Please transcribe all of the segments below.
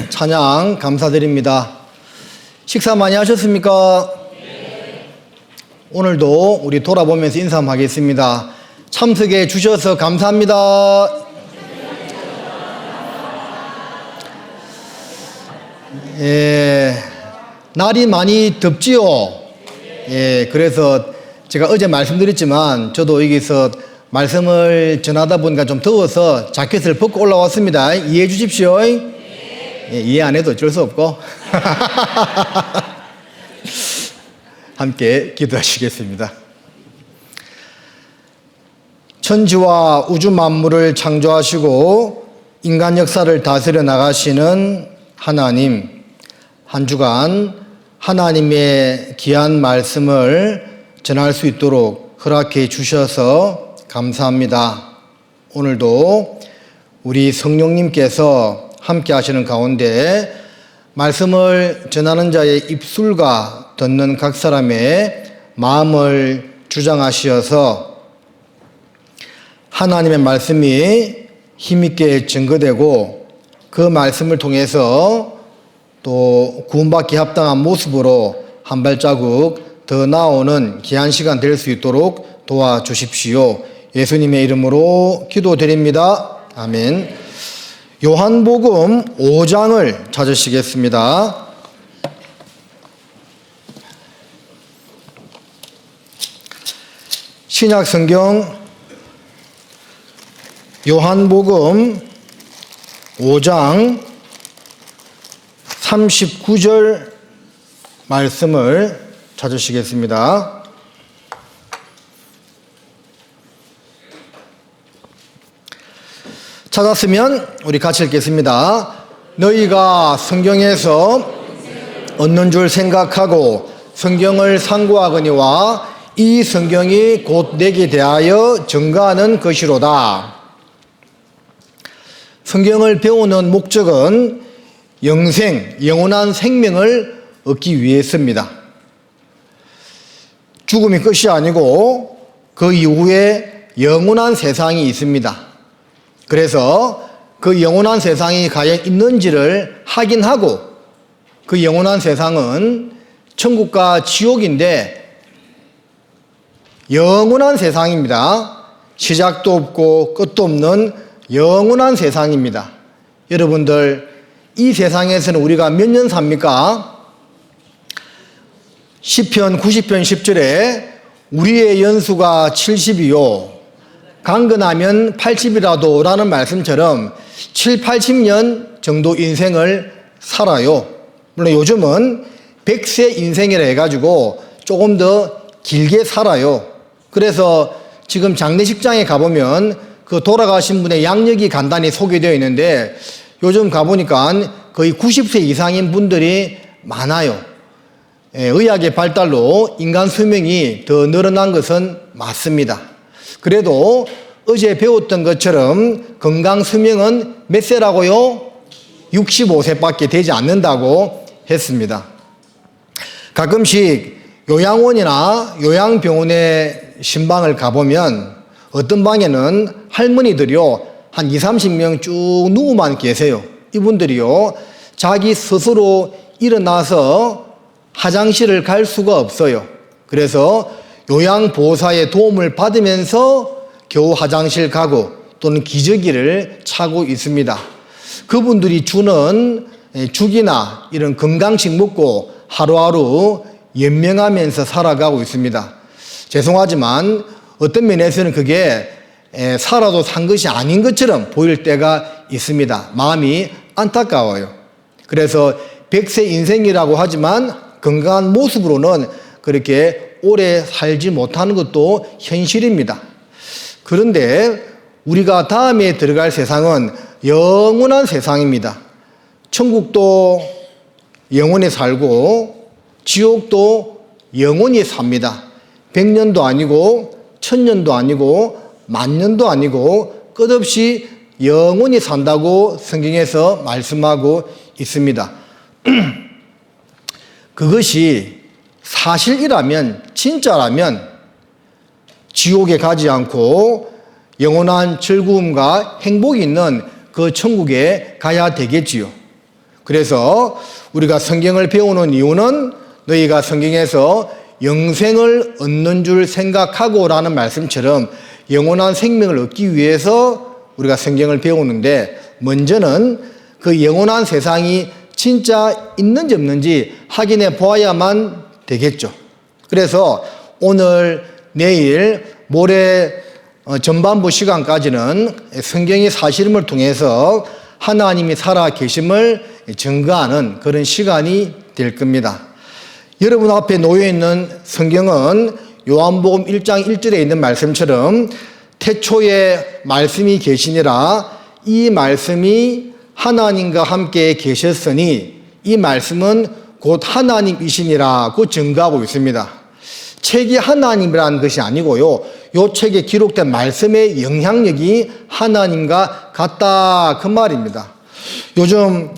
찬양 감사드립니다. 식사 많이 하셨습니까? 네. 오늘도 우리 돌아보면서 인사 한번 하겠습니다. 참석해 주셔서 감사합니다. 날이 많이 덥지요? 그래서 제가 어제 말씀드렸지만 저도 여기서 말씀을 전하다 보니까 좀 더워서 자켓을 벗고 올라왔습니다. 이해해 주십시오. 이해 안 해도 어쩔 수 없고 함께 기도하시겠습니다. 천지와 우주 만물을 창조하시고 인간 역사를 다스려 나가시는 하나님, 한 주간 하나님의 귀한 말씀을 전할 수 있도록 허락해 주셔서 감사합니다. 오늘도 우리 성령님께서 함께 하시는 가운데 말씀을 전하는 자의 입술과 듣는 각 사람의 마음을 주장하시어서 하나님의 말씀이 힘있게 증거되고 그 말씀을 통해서 또 구원받기 합당한 모습으로 한 발자국 더 나아오는 귀한 시간 될 수 있도록 도와주십시오. 예수님의 이름으로 기도드립니다. 아멘. 요한복음 5장을 찾으시겠습니다. 신약성경 요한복음 5장 39절 말씀을 찾으시겠습니다. 찾았으면 우리 같이 읽겠습니다. 너희가 성경에서 얻는 줄 생각하고 성경을 상고하거니와 이 성경이 곧 내게 대하여 증거하는 것이로다. 성경을 배우는 목적은 영생, 영원한 생명을 얻기 위해서입니다. 죽음이 끝이 아니고 그 이후에 영원한 세상이 있습니다. 그래서 그 영원한 세상이 과연 있는지를 확인하고 그 영원한 세상은 천국과 지옥인데 영원한 세상입니다. 시작도 없고 끝도 없는 영원한 세상입니다. 여러분들 이 세상에서는 우리가 몇 년 삽니까? 시편 90편 10절에 우리의 연수가 70이요 강건하면 80이라도 라는 말씀처럼 7, 80년 정도 인생을 살아요. 물론 요즘은 100세 인생이라 해가지고 조금 더 길게 살아요. 그래서 지금 장례식장에 가보면 그 돌아가신 분의 양력이 간단히 소개되어 있는데 요즘 가보니까 거의 90세 이상인 분들이 많아요. 의학의 발달로 인간 수명이 더 늘어난 것은 맞습니다. 그래도 어제 배웠던 것처럼 건강 수명은 몇 세라고요? 65세밖에 되지 않는다고 했습니다. 가끔씩 요양원이나 요양병원에 신방을 가보면 어떤 방에는 할머니들이요 한 20, 30명 쭉 누워만 계세요. 이분들이요 자기 스스로 일어나서 화장실을 갈 수가 없어요. 그래서 요양보호사의 도움을 받으면서 겨우 화장실 가고 또는 기저귀를 차고 있습니다. 그분들이 주는 죽이나 이런 건강식 먹고 하루하루 연명하면서 살아가고 있습니다. 죄송하지만 어떤 면에서는 그게 살아도 산 것이 아닌 것처럼 보일 때가 있습니다. 마음이 안타까워요. 그래서 100세 인생이라고 하지만 건강한 모습으로는 그렇게 오래 살지 못하는 것도 현실입니다. 그런데 우리가 다음에 들어갈 세상은 영원한 세상입니다. 천국도 영원히 살고 지옥도 영원히 삽니다. 100년도 아니고 1000년도 아니고 만년도 아니고 끝없이 영원히 산다고 성경에서 말씀하고 있습니다. 그것이 사실이라면 진짜라면 지옥에 가지 않고 영원한 즐거움과 행복이 있는 그 천국에 가야 되겠지요. 그래서 우리가 성경을 배우는 이유는 너희가 성경에서 영생을 얻는 줄 생각하고 라는 말씀처럼 영원한 생명을 얻기 위해서 우리가 성경을 배우는데, 먼저는 그 영원한 세상이 진짜 있는지 없는지 확인해 보아야만 되겠죠. 그래서 오늘, 내일, 모레 전반부 시간까지는 성경의 사실임을 통해서 하나님이 살아 계심을 증거하는 그런 시간이 될 겁니다. 여러분 앞에 놓여 있는 성경은 요한복음 1장 1절에 있는 말씀처럼 태초에 말씀이 계시니라, 이 말씀이 하나님과 함께 계셨으니 이 말씀은 곧 하나님이시니라고 증거하고 있습니다. 책이 하나님이라는 것이 아니고요, 이 책에 기록된 말씀의 영향력이 하나님과 같다, 그 말입니다. 요즘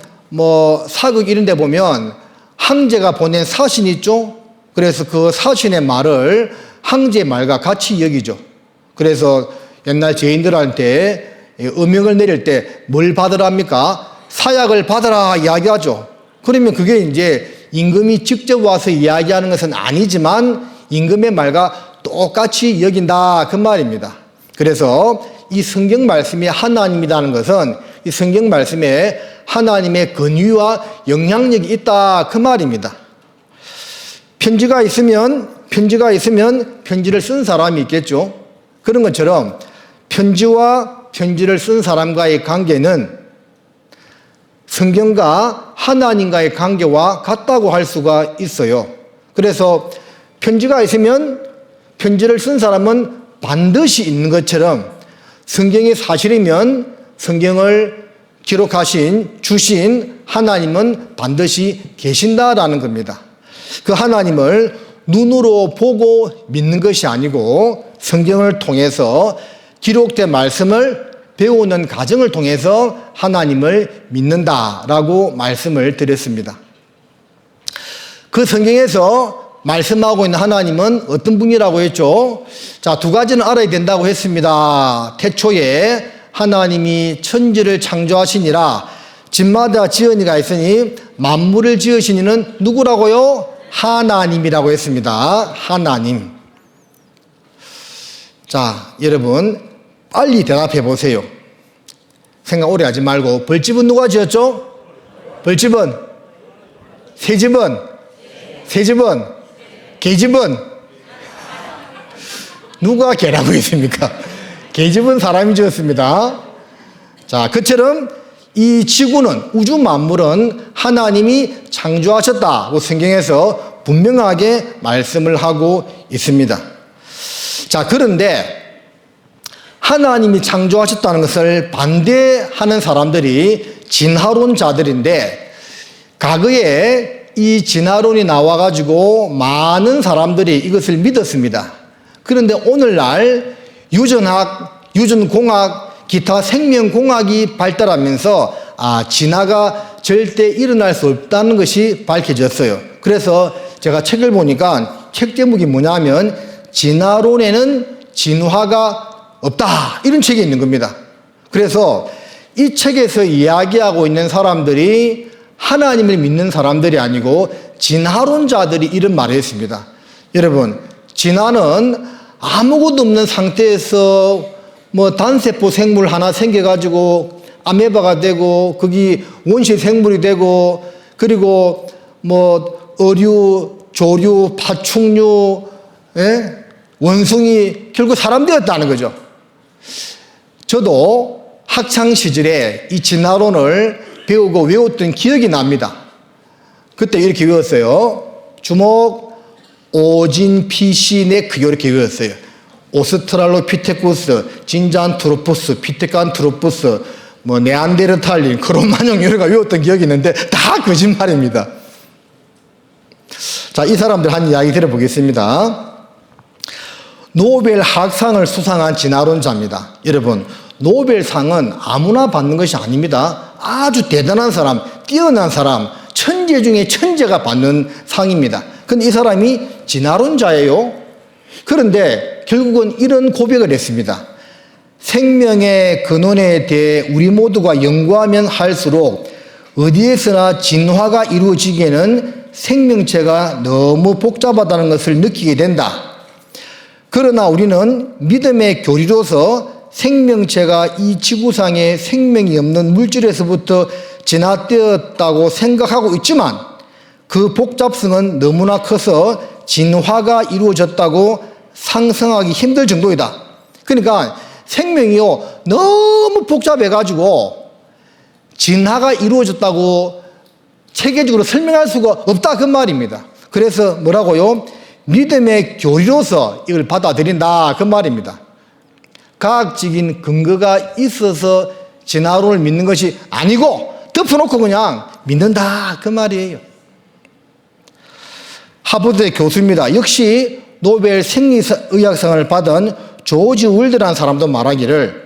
사극 이런 데 보면 황제가 보낸 사신 있죠? 그래서 그 사신의 말을 황제의 말과 같이 여기죠. 그래서 옛날 죄인들한테 음형을 내릴 때 뭘 받으랍니까? 사약을 받으라 이야기하죠. 그러면 그게 이제 임금이 직접 와서 이야기하는 것은 아니지만 임금의 말과 똑같이 여긴다, 그 말입니다. 그래서 이 성경 말씀이 하나님이라는 것은 이 성경 말씀에 하나님의 권위와 영향력이 있다, 그 말입니다. 편지가 있으면 편지를 쓴 사람이 있겠죠. 그런 것처럼 편지와 편지를 쓴 사람과의 관계는 성경과 하나님과의 관계와 같다고 할 수가 있어요. 그래서 편지가 있으면 편지를 쓴 사람은 반드시 있는 것처럼 성경이 사실이면 성경을 주신 하나님은 반드시 계신다라는 겁니다. 그 하나님을 눈으로 보고 믿는 것이 아니고 성경을 통해서 기록된 말씀을 배우는 과정을 통해서 하나님을 믿는다라고 말씀을 드렸습니다. 그 성경에서 말씀하고 있는 하나님은 어떤 분이라고 했죠? 자, 두 가지는 알아야 된다고 했습니다. 태초에 하나님이 천지를 창조하시니라, 집마다 지은이가 있으니 만물을 지으신 이는 누구라고요? 하나님이라고 했습니다. 하나님. 자, 여러분 빨리 대답해 보세요. 생각 오래 하지 말고. 벌집은 누가 지었죠? 벌집은? 새집은? 새집은? 계집은? 누가 개라고 했습니까? 계집은 사람이 지었습니다. 자, 그처럼 이 지구는, 우주 만물은 하나님이 창조하셨다고 성경에서 분명하게 말씀을 하고 있습니다. 자, 그런데 하나님이 창조하셨다는 것을 반대하는 사람들이 진화론자들인데, 과거에 이 진화론이 나와가지고 많은 사람들이 이것을 믿었습니다. 그런데 오늘날 유전학, 유전공학, 기타 생명공학이 발달하면서 진화가 절대 일어날 수 없다는 것이 밝혀졌어요. 그래서 제가 책을 보니까 책 제목이 뭐냐면 진화론에는 진화가 없다, 이런 책이 있는 겁니다. 그래서 이 책에서 이야기하고 있는 사람들이 하나님을 믿는 사람들이 아니고 진화론자들이 이런 말을 했습니다. 여러분, 진화는 아무것도 없는 상태에서 단세포 생물 하나 생겨가지고 아메바가 되고, 거기 원시 생물이 되고, 그리고 어류, 조류, 파충류, 원숭이, 결국 사람 되었다는 거죠. 저도 학창시절에 이 진화론을 배우고 외웠던 기억이 납니다. 그때 이렇게 외웠어요. 주목, 오진피시네크, 이렇게 외웠어요. 오스트랄로피테쿠스, 진자안트로푸스, 피테칸트로푸스, 네안데르탈린, 크로마뇽, 이런 거 외웠던 기억이 있는데 다 거짓말입니다. 자, 이 사람들 한 이야기 들어보겠습니다. 노벨 학상을 수상한 진화론자입니다. 여러분, 노벨상은 아무나 받는 것이 아닙니다. 아주 대단한 사람, 뛰어난 사람, 천재 중에 천재가 받는 상입니다. 근데 이 사람이 진화론자예요. 그런데 결국은 이런 고백을 했습니다. 생명의 근원에 대해 우리 모두가 연구하면 할수록 어디에서나 진화가 이루어지기에는 생명체가 너무 복잡하다는 것을 느끼게 된다. 그러나 우리는 믿음의 교리로서 생명체가 이 지구상에 생명이 없는 물질에서부터 진화되었다고 생각하고 있지만 그 복잡성은 너무나 커서 진화가 이루어졌다고 상상하기 힘들 정도이다. 그러니까 생명이요 너무 복잡해가지고 진화가 이루어졌다고 체계적으로 설명할 수가 없다 그 말입니다. 그래서 뭐라고요? 믿음의 교리로서 이걸 받아들인다 그 말입니다. 과학적인 근거가 있어서 진화론을 믿는 것이 아니고 덮어놓고 그냥 믿는다 그 말이에요. 하버드의 교수입니다. 역시 노벨 생리의학상을 받은 조지 윌드라는 사람도 말하기를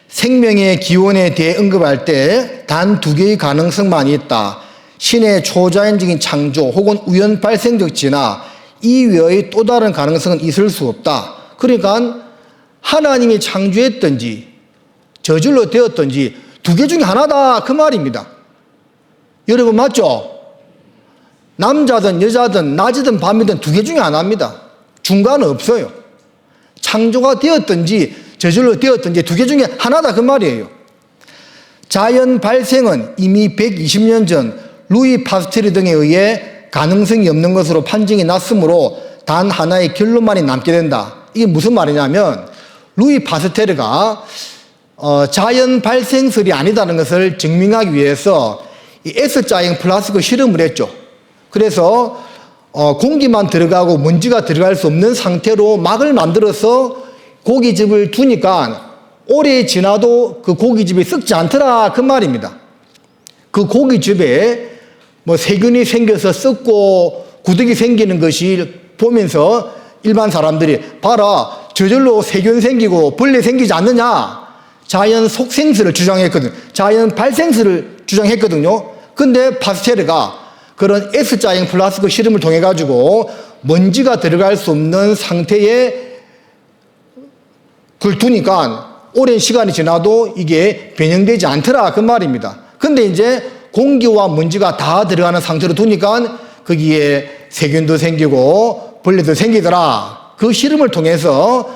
생명의 기원에 대해 언급할 때 단 두 개의 가능성만이 있다. 신의 초자연적인 창조 혹은 우연 발생적 진화 이외의 또 다른 가능성은 있을 수 없다. 그러니까 하나님이 창조했든지 저절로 되었든지 두 개 중에 하나다 그 말입니다. 여러분 맞죠? 남자든 여자든 낮이든 밤이든 두 개 중에 하나입니다. 중간은 없어요. 창조가 되었든지 저절로 되었든지 두 개 중에 하나다 그 말이에요. 자연 발생은 이미 120년 전 루이 파스텔 등에 의해 가능성이 없는 것으로 판정이 났으므로 단 하나의 결론만이 남게 된다. 이게 무슨 말이냐면 루이 파스텔가 자연 발생설이 아니다는 것을 증명하기 위해서 이 S자형 플라스틱 실험을 했죠. 그래서 공기만 들어가고 먼지가 들어갈 수 없는 상태로 막을 만들어서 고깃집을 두니까 오래 지나도 그 고깃집이 썩지 않더라 그 말입니다. 그 고깃집에 뭐 세균이 생겨서 썩고 구더기 생기는 것이 보면서 일반 사람들이 봐라 저절로 세균 생기고 벌레 생기지 않느냐 자연 속생설을 주장했거든요. 자연 발생설을 주장했거든요. 근데 파스텔가 그런 S자형 플라스틱 실험을 통해 가지고 먼지가 들어갈 수 없는 상태에 그걸 두니까 오랜 시간이 지나도 이게 변형되지 않더라 그 말입니다. 근데 이제 공기와 먼지가 다 들어가는 상태로 두니까 거기에 세균도 생기고 벌레도 생기더라. 그 실험을 통해서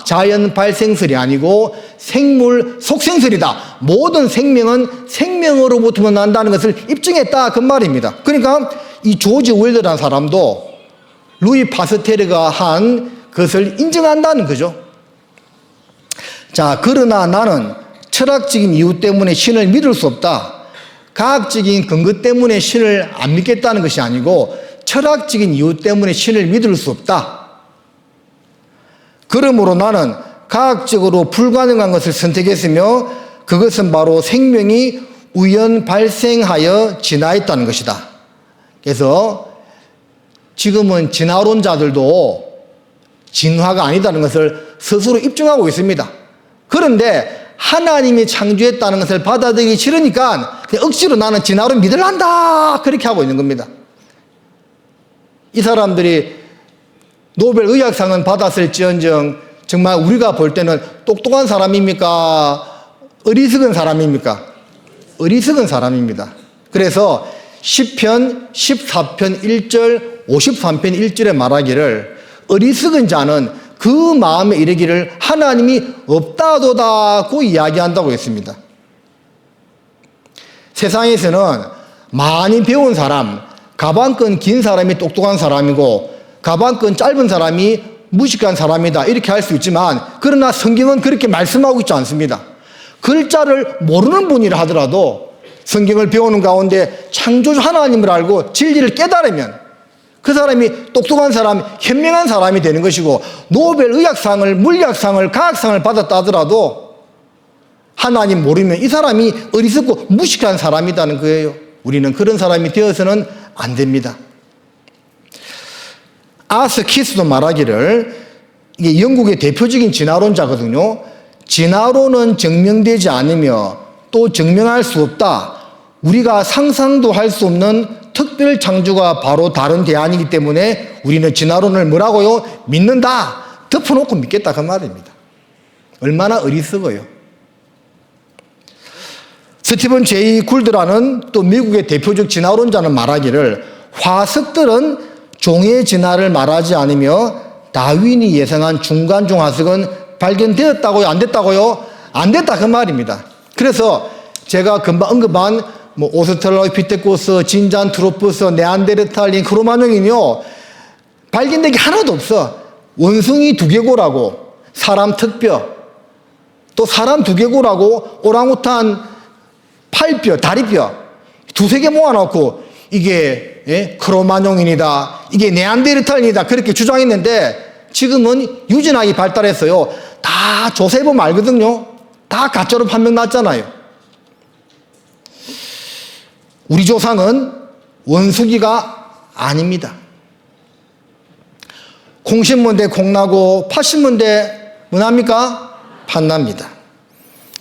자연 발생설이 아니고 생물 속생설이다. 모든 생명은 생명으로부터만 난다는 것을 입증했다 그 말입니다. 그러니까 이 조지 웰더라는 사람도 루이 파스텔가 한 것을 인정한다는 거죠. 자, 그러나 나는 철학적인 이유 때문에 신을 믿을 수 없다. 과학적인 근거 때문에 신을 안 믿겠다는 것이 아니고 철학적인 이유 때문에 신을 믿을 수 없다. 그러므로 나는 과학적으로 불가능한 것을 선택했으며 그것은 바로 생명이 우연 발생하여 진화했다는 것이다. 그래서 지금은 진화론자들도 진화가 아니다는 것을 스스로 입증하고 있습니다. 그런데 하나님이 창조했다는 것을 받아들이기 싫으니까 그냥 억지로 나는 진화론 믿으란다 그렇게 하고 있는 겁니다. 이 사람들이 노벨 의학상은 받았을지언정 정말 우리가 볼 때는 똑똑한 사람입니까? 어리석은 사람입니까? 어리석은 사람입니다. 그래서 시편 14편 1절 53편 1절에 말하기를 어리석은 자는 그 마음에 이르기를 하나님이 없다도다고 이야기한다고 했습니다. 세상에서는 많이 배운 사람, 가방끈 긴 사람이 똑똑한 사람이고 가방끈 짧은 사람이 무식한 사람이다 이렇게 할 수 있지만 그러나 성경은 그렇게 말씀하고 있지 않습니다. 글자를 모르는 분이라 하더라도 성경을 배우는 가운데 창조주 하나님을 알고 진리를 깨달으면 그 사람이 똑똑한 사람, 현명한 사람이 되는 것이고 노벨 의학상을, 물리학상을, 과학상을 받았다 하더라도 하나님 모르면 이 사람이 어리석고 무식한 사람이라는 거예요. 우리는 그런 사람이 되어서는 안 됩니다. 아서 키스도 말하기를 이게 영국의 대표적인 진화론자거든요. 진화론은 증명되지 않으며 또 증명할 수 없다. 우리가 상상도 할 수 없는 특별 창조가 바로 다른 대안이기 때문에 우리는 진화론을 뭐라고요? 믿는다. 덮어놓고 믿겠다 그 말입니다. 얼마나 어리석어요. 스티븐 제이 굴드라는 또 미국의 대표적 진화론자는 말하기를 화석들은 종의 진화를 말하지 않으며 다윈이 예상한 중간 중화석은 발견되었다고요? 안 됐다고요? 안 됐다 그 말입니다. 그래서 제가 금방 언급한 오스트랄로피테쿠스, 진잔트로푸스, 네안데르탈린, 크로마뇽은요 발견된 게 하나도 없어. 원숭이 두개골하고 사람 턱뼈, 또 사람 두개골하고 오랑우탄 팔뼈, 다리뼈 두세 개 모아놓고 이게 크로마뇽인이다, 이게 네안데르탈인이다 그렇게 주장했는데 지금은 유전학이 발달했어요. 다 조사해보면 알거든요. 다 가짜로 판명났잖아요. 우리 조상은 원숭이가 아닙니다. 콩 심은 데 콩나고 팥 심은 데 뭐납니까? 팥납니다.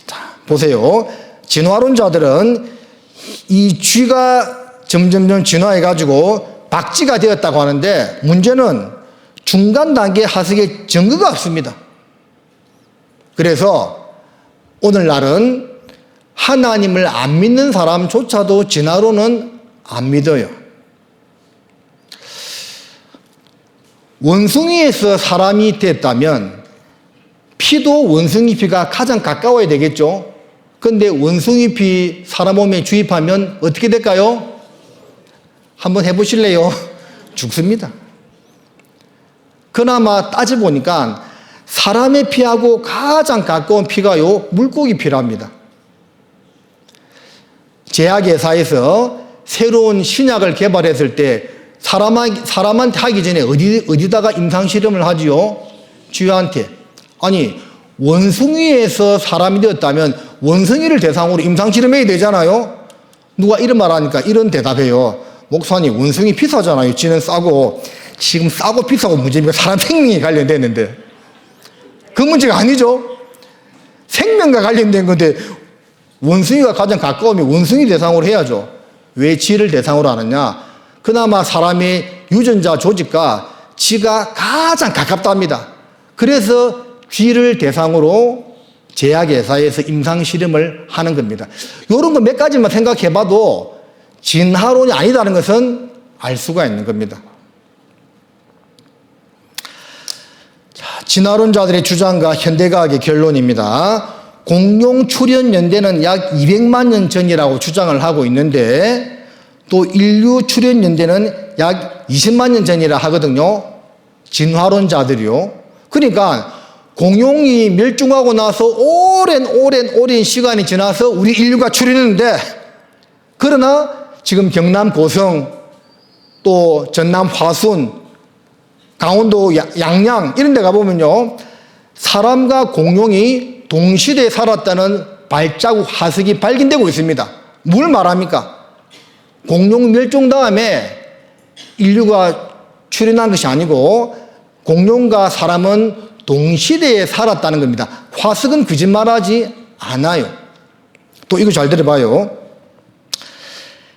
자, 보세요. 진화론자들은 이 쥐가 점점점 진화해가지고 박쥐가 되었다고 하는데 문제는 중간 단계 하석에 증거가 없습니다. 그래서 오늘날은 하나님을 안 믿는 사람조차도 진화론은 안 믿어요. 원숭이에서 사람이 됐다면 피도 원숭이 피가 가장 가까워야 되겠죠. 그런데 원숭이 피 사람 몸에 주입하면 어떻게 될까요? 한번 해보실래요? 죽습니다. 그나마 따져보니까 사람의 피하고 가장 가까운 피가요 물고기 피랍니다. 제약회사에서 새로운 신약을 개발했을 때 사람한테 하기 전에 어디다가 임상실험을 하지요? 쥐한테. 아니 원숭이에서 사람이 되었다면 원숭이를 대상으로 임상실험해야 되잖아요. 누가 이런 말 하니까 이런 대답해요. 목사님 원숭이 비싸잖아요. 쥐는 싸고. 지금 싸고 비싸고 문제입니까? 사람 생명이 관련됐는데 그 문제가 아니죠. 생명과 관련된 건데 원숭이가 가장 가까우면 원숭이 대상으로 해야죠. 왜 쥐를 대상으로 하느냐? 그나마 사람의 유전자 조직과 쥐가 가장 가깝답니다. 그래서 쥐를 대상으로 제약회사에서 임상실험을 하는 겁니다. 이런 거 몇 가지만 생각해봐도 진화론이 아니다는 것은 알 수가 있는 겁니다. 자, 진화론자들의 주장과 현대과학의 결론입니다. 공룡 출현 연대는 약 200만 년 전이라고 주장을 하고 있는데 또 인류 출현 연대는 약 20만 년 전이라 하거든요. 진화론자들이요. 그러니까 공룡이 멸종하고 나서 오랜 시간이 지나서 우리 인류가 출현했는데 그러나 지금 경남 고성 또 전남 화순 강원도 양양 이런 데 가보면요 사람과 공룡이 동시대에 살았다는 발자국 화석이 발견되고 있습니다. 뭘 말합니까? 공룡 멸종 다음에 인류가 출현한 것이 아니고 공룡과 사람은 동시대에 살았다는 겁니다. 화석은 거짓말하지 않아요. 또 이거 잘 들어봐요.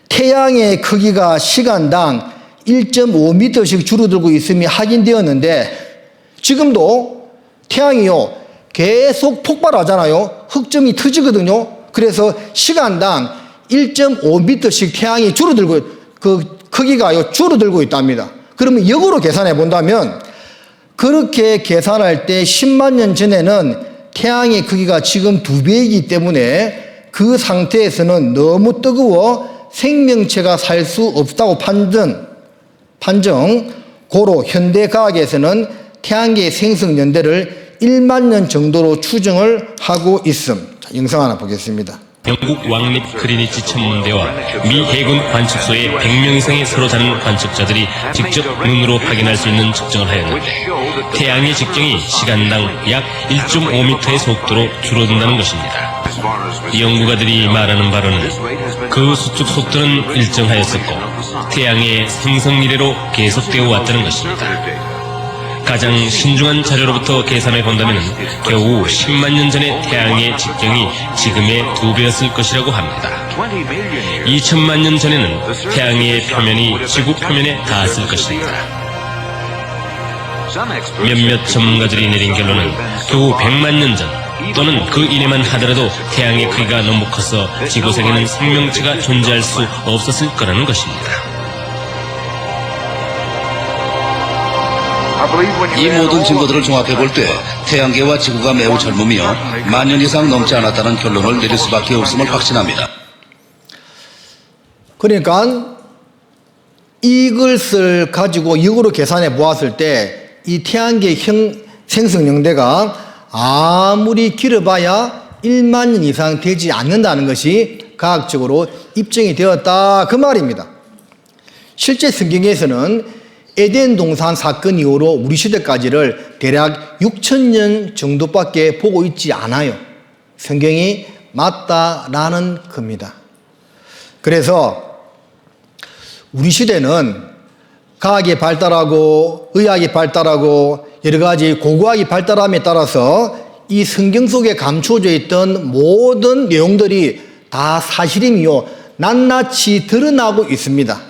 태양의 크기가 시간당 1.5m씩 줄어들고 있음이 확인되었는데 지금도 태양이요 계속 폭발하잖아요. 흑점이 터지거든요. 그래서 시간당 1.5m씩 태양이 줄어들고 그 크기가요 줄어들고 있답니다. 그러면 역으로 계산해 본다면 그렇게 계산할 때 10만 년 전에는 태양의 크기가 지금 2배이기 때문에 그 상태에서는 너무 뜨거워 생명체가 살 수 없다고 판정 고로 현대과학에서는 태양계의 생성 연대를 1만 년 정도로 추정을 하고 있음. 자, 영상 하나 보겠습니다. 영국 왕립 크리니치 천문대와 미 해군 관측소의 100명 이상의 서로 다른 관측자들이 직접 눈으로 확인할 수 있는 측정을 하였는데 태양의 직경이 시간당 약 1.5m의 속도로 줄어든다는 것입니다. 이 연구가들이 말하는 바로는 그 수축 속도는 일정하였었고 태양의 생성 이래로 계속되어 왔다는 것입니다. 가장 신중한 자료로부터 계산해 본다면 겨우 10만 년 전의 태양의 직경이 지금의 2배였을 것이라고 합니다. 2000만 년 전에는 태양의 표면이 지구 표면에 닿았을 것입니다. 몇몇 전문가들이 내린 결론은 겨우 100만 년 전 또는 그 이내만 하더라도 태양의 크기가 너무 커서 지구상에는 생명체가 존재할 수 없었을 거라는 것입니다. 이 모든 증거들을 종합해 볼 때 태양계와 지구가 매우 젊으며 만년 이상 넘지 않았다는 결론을 내릴 수밖에 없음을 확신합니다. 그러니까 이것을 가지고 역으로 계산해 보았을 때 이 태양계 생성연대가 아무리 길어봐야 1만 년 이상 되지 않는다는 것이 과학적으로 입증이 되었다 그 말입니다. 실제 성경에서는 에덴 동산 사건 이후로 우리 시대까지를 대략 6,000년 정도밖에 보고 있지 않아요. 성경이 맞다라는 겁니다. 그래서 우리 시대는 과학이 발달하고 의학이 발달하고 여러 가지 고고학이 발달함에 따라서 이 성경 속에 감추어져 있던 모든 내용들이 다 사실이며 낱낱이 드러나고 있습니다.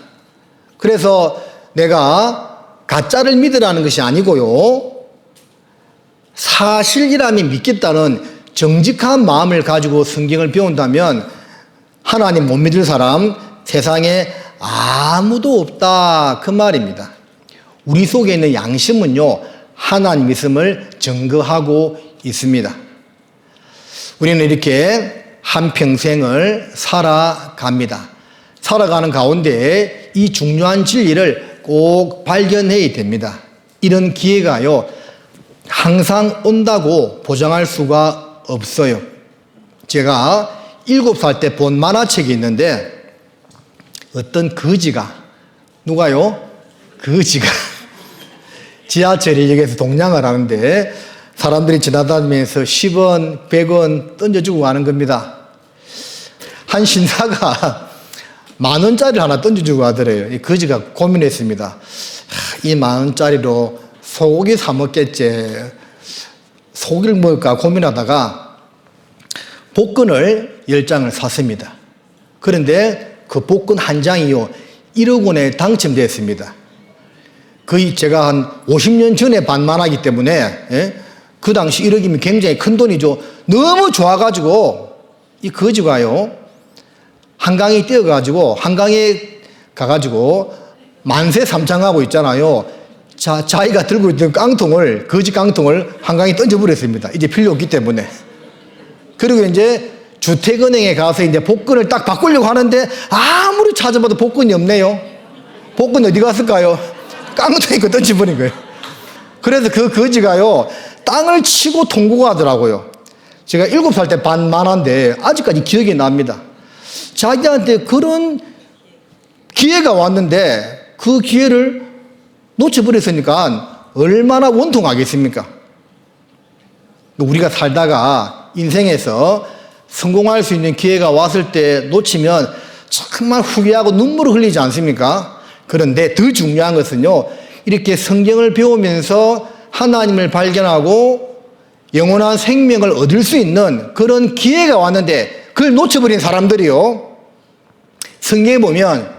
그래서 내가 가짜를 믿으라는 것이 아니고요. 사실이라면 믿겠다는 정직한 마음을 가지고 성경을 배운다면 하나님 못 믿을 사람 세상에 아무도 없다 그 말입니다. 우리 속에 있는 양심은요 하나님 있음을 증거하고 있습니다. 우리는 이렇게 한평생을 살아갑니다. 살아가는 가운데 이 중요한 진리를 꼭 발견해야 됩니다. 이런 기회가요 항상 온다고 보장할 수가 없어요. 제가 7살 때 본 만화책이 있는데 어떤 거지가 누가요? 거지가 지하철역에서 동냥을 하는데 사람들이 지나다니면서 10원, 100원 던져주고 가는 겁니다. 한 신사가 10,000원짜리를 하나 던져주고 가더래요. 이 거지가 고민했습니다. 이 10,000원짜리로 소고기 사 먹겠지. 소고기를 먹을까 고민하다가 복권을 10장을 샀습니다. 그런데 그 복권 한 장이요 1억 원에 당첨되었습니다. 거의 제가 한 50년 전에 반만하기 때문에 그 당시 1억이면 굉장히 큰 돈이죠. 너무 좋아가지고 이 거지가요 한강에 뛰어가지고 한강에 가가지고 만세 삼창하고 있잖아요. 자기가 들고 있던 깡통을 거지 깡통을 한강에 던져버렸습니다. 이제 필요 없기 때문에. 그리고 이제 주택은행에 가서 이제 복권을 딱 바꾸려고 하는데 아무리 찾아봐도 복권이 없네요. 복권 어디 갔을까요? 깡통에 거 던져버린 거예요. 그래서 그 거지가요 땅을 치고 통곡을 하더라고요. 제가 7살 때 반 만화인데 아직까지 기억이 납니다. 자기한테 그런 기회가 왔는데 그 기회를 놓쳐버렸으니까 얼마나 원통하겠습니까? 우리가 살다가 인생에서 성공할 수 있는 기회가 왔을 때 놓치면 정말 후회하고 눈물을 흘리지 않습니까? 그런데 더 중요한 것은요, 이렇게 성경을 배우면서 하나님을 발견하고 영원한 생명을 얻을 수 있는 그런 기회가 왔는데 그걸 놓쳐버린 사람들이요, 성경에 보면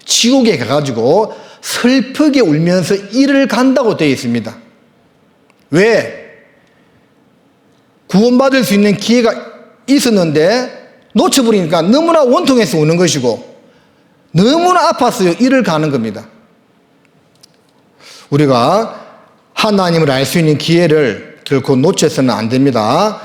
지옥에 가가지고 슬프게 울면서 이를 간다고 되어 있습니다. 왜? 구원받을 수 있는 기회가 있었는데 놓쳐버리니까 너무나 원통해서 우는 것이고 너무나 아팠어요. 이를 가는 겁니다. 우리가 하나님을 알 수 있는 기회를 결코 놓쳐서는 안 됩니다.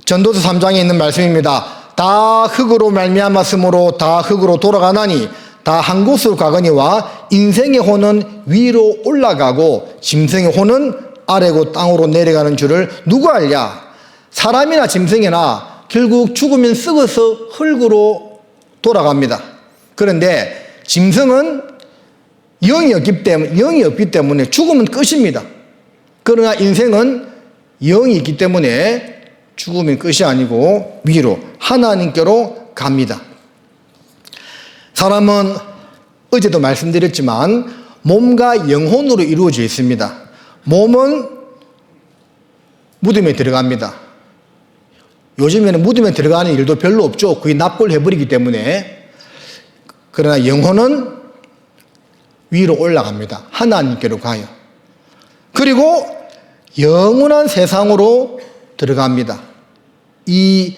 전도서 3장에 있는 말씀입니다. 다 흙으로 말미암았으므로 다 흙으로 돌아가나니 다 한 곳으로 가거니와 인생의 혼은 위로 올라가고 짐승의 혼은 아래고 땅으로 내려가는 줄을 누가 알랴? 사람이나 짐승이나 결국 죽으면 썩어서 흙으로 돌아갑니다. 그런데 짐승은 영이 없기 때문에 죽으면 끝입니다. 그러나 인생은 영이 있기 때문에 죽으면 끝이 아니고 위로 하나님께로 갑니다. 사람은 어제도 말씀드렸지만 몸과 영혼으로 이루어져 있습니다. 몸은 무덤에 들어갑니다. 요즘에는 무덤에 들어가는 일도 별로 없죠. 거의 납골 해버리기 때문에. 그러나 영혼은 위로 올라갑니다. 하나님께로 가요. 그리고 영원한 세상으로 들어갑니다. 이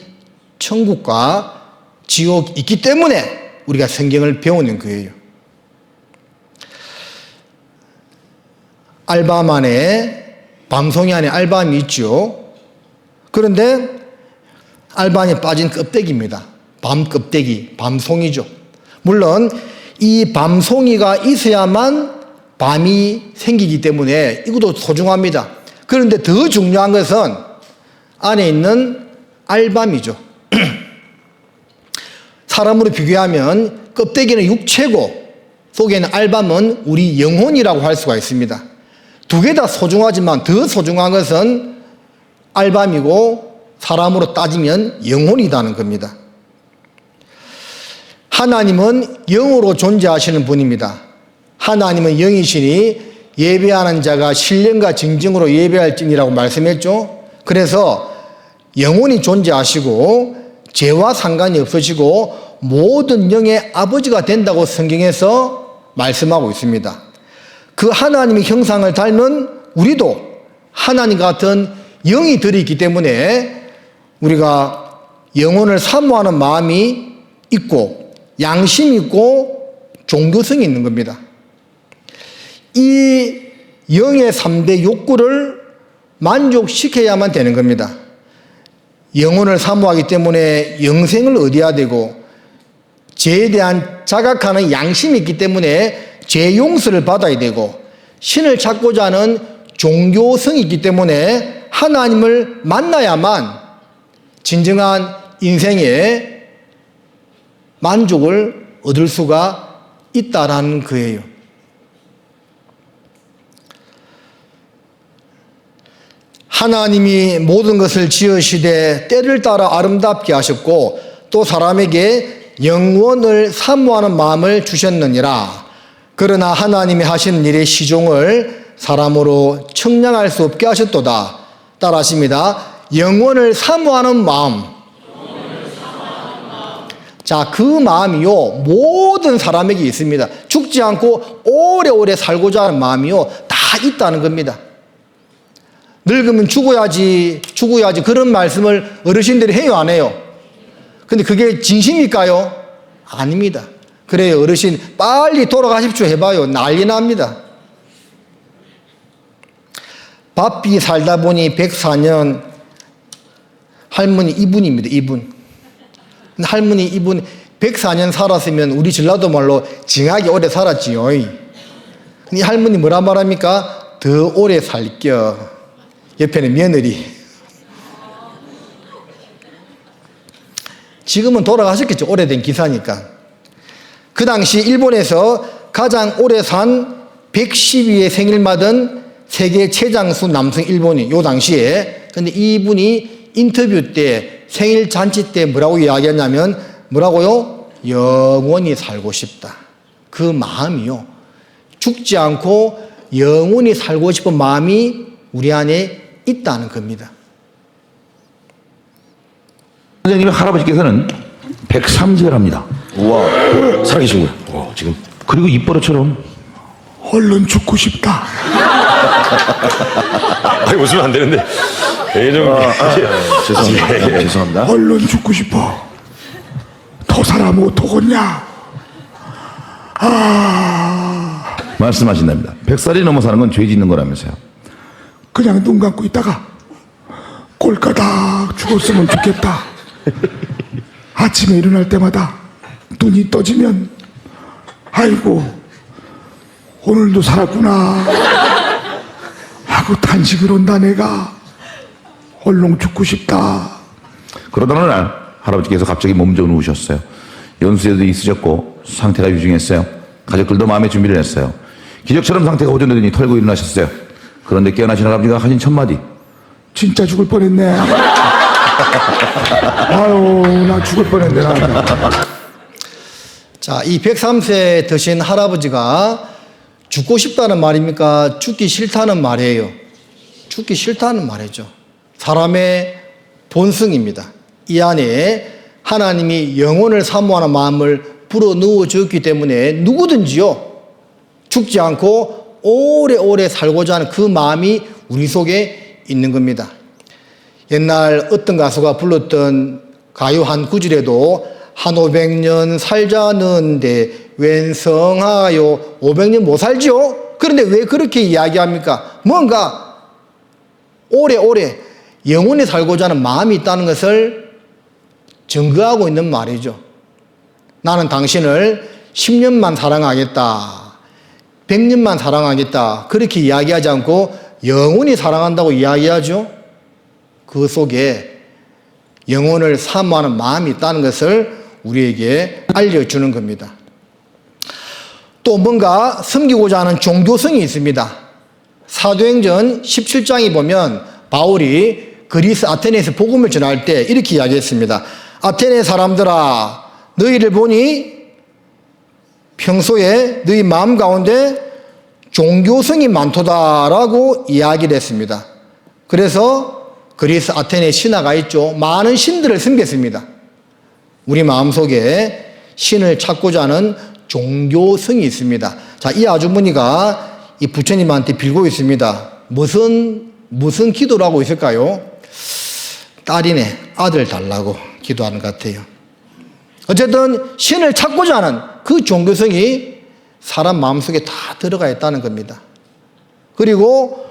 천국과 지옥이 있기 때문에 우리가 성경을 배우는 거예요. 알밤 안에, 밤송이 안에 알밤이 있죠. 그런데 알밤에 빠진 껍데기입니다. 밤 껍데기, 밤송이죠. 물론 이 밤송이가 있어야만 밤이 생기기 때문에 이것도 소중합니다. 그런데 더 중요한 것은 안에 있는 알밤이죠. 사람으로 비교하면 껍데기는 육체고 속에 있는 알밤은 우리 영혼이라고 할 수가 있습니다. 두 개 다 소중하지만 더 소중한 것은 알밤이고 사람으로 따지면 영혼이라는 겁니다. 하나님은 영으로 존재하시는 분입니다. 하나님은 영이시니 예배하는 자가 신령과 진정으로 예배할지니라고 말씀했죠. 그래서 영혼이 존재하시고 죄와 상관이 없으시고 모든 영의 아버지가 된다고 성경에서 말씀하고 있습니다. 그 하나님의 형상을 닮은 우리도 하나님 같은 영이 들어있기 때문에 우리가 영혼을 사모하는 마음이 있고 양심이 있고 종교성이 있는 겁니다. 이 영의 3대 욕구를 만족시켜야만 되는 겁니다. 영혼을 사모하기 때문에 영생을 얻어야 되고 죄에 대한 자각하는 양심이 있기 때문에 죄 용서를 받아야 되고 신을 찾고자 하는 종교성이 있기 때문에 하나님을 만나야만 진정한 인생의 만족을 얻을 수가 있다라는 거예요. 하나님이 모든 것을 지으시되 때를 따라 아름답게 하셨고 또 사람에게 영원을 사모하는 마음을 주셨느니라. 그러나 하나님이 하시는 일의 시종을 사람으로 측량할 수 없게 하셨도다. 따라하십니다. 영원을 사모하는 마음. 자, 그 마음이요 모든 사람에게 있습니다. 죽지 않고 오래오래 살고자 하는 마음이요 다 있다는 겁니다. 늙으면 죽어야지 그런 말씀을 어르신들이 해요, 안 해요? 근데 그게 진심일까요? 아닙니다. 그래요, 어르신 빨리 돌아가십시오 해봐요, 난리 납니다. 바삐 살다 보니 104년 할머니 이분입니다. 이분. 할머니 이분 104년 살았으면 우리 전라도 말로 징하게 오래 살았지요. 이 할머니 뭐라 말합니까? 더 오래 살겨. 옆에는 며느리. 지금은 돌아가셨겠죠. 오래된 기사니까. 그 당시 일본에서 가장 오래 산 112의 생일 맞은 세계 최장수 남성 일본인, 요 당시에. 근데 이분이 인터뷰 때, 생일 잔치 때 뭐라고 이야기했냐면, 뭐라고요? 영원히 살고 싶다. 그 마음이요. 죽지 않고 영원히 살고 싶은 마음이 우리 안에 있다는 겁니다. 선생님의 할아버지께서는 103세랍니다. 우와, 살아계신 거예요. 지금. 그리고 입버릇처럼 얼른 죽고 싶다. 아니, 웃으면 안 되는데. 죄송합니다. 죄송합니다. 얼른 죽고 싶어. 더 살아 못 오겠냐? 말씀하신답니다. 100살이 넘어 사는 건 죄 짓는 거라면서요. 그냥 눈 감고 있다가 꼴까닥 죽었으면 좋겠다. 아침에 일어날 때마다 눈이 떠지면 아이고 오늘도 살았구나 하고 탄식을 한다. 내가 얼른 죽고 싶다. 그러던 어느 날 할아버지께서 갑자기 몸져 누우셨어요. 연세도 있으셨고 상태가 유중했어요. 가족들도 마음의 준비를 했어요. 기적처럼 상태가 호전되더니 털고 일어나셨어요. 그런데 깨어나신 할아버지가 하신 첫마디. 진짜 죽을 뻔했네. 아유 나 죽을 뻔했네. 자, 이 103세 드신 할아버지가 죽고 싶다는 말입니까? 죽기 싫다는 말이에요. 죽기 싫다는 말이죠. 사람의 본성입니다. 이 안에 하나님이 영혼을 사모하는 마음을 불어넣어 주었기 때문에 누구든지요 죽지 않고 오래오래 살고자 하는 그 마음이 우리 속에 있는 겁니다. 옛날 어떤 가수가 불렀던 가요 한 구절에도 한 500년 살자는데 웬 성하요 500년 못 살지요? 그런데 왜 그렇게 이야기합니까? 뭔가 오래오래 영원히 살고자 하는 마음이 있다는 것을 증거하고 있는 말이죠. 나는 당신을 10년만 사랑하겠다. 100년만 사랑하겠다. 그렇게 이야기하지 않고 영원히 사랑한다고 이야기하죠. 그 속에 영혼을 사모하는 마음이 있다는 것을 우리에게 알려주는 겁니다. 또 뭔가 섬기고자 하는 종교성이 있습니다. 사도행전 17장에 보면 바울이 그리스 아테네에서 복음을 전할 때 이렇게 이야기했습니다. 아테네 사람들아, 너희를 보니 평소에 너희 마음 가운데 종교성이 많도다라고 이야기를 했습니다. 그래서 그리스 아테네 신화가 있죠. 많은 신들을 섬겼습니다. 우리 마음속에 신을 찾고자 하는 종교성이 있습니다. 자, 이 아주머니가 이 부처님한테 빌고 있습니다. 무슨 기도를 하고 있을까요? 딸이네, 아들 달라고 기도하는 것 같아요. 어쨌든 신을 찾고자 하는 그 종교성이 사람 마음속에 다 들어가 있다는 겁니다. 그리고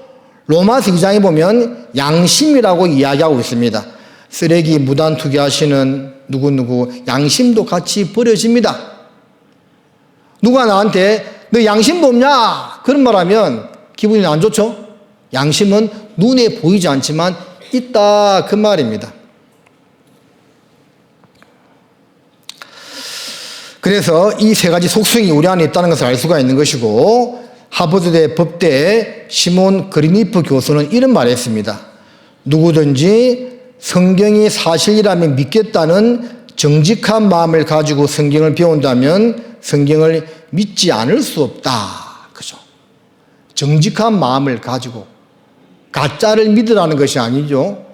로마서 2장에 보면 양심이라고 이야기하고 있습니다. 쓰레기 무단 투기하시는 누구누구 양심도 같이 버려집니다. 누가 나한테 너 양심도 없냐? 그런 말하면 기분이 안 좋죠? 양심은 눈에 보이지 않지만 있다 그 말입니다. 그래서 이 세 가지 속성이 우리 안에 있다는 것을 알 수가 있는 것이고, 하버드대 법대 시몬 그리니프 교수는 이런 말을 했습니다. 누구든지 성경이 사실이라면 믿겠다는 정직한 마음을 가지고 성경을 배운다면 성경을 믿지 않을 수 없다. 그죠? 정직한 마음을 가지고 가짜를 믿으라는 것이 아니죠.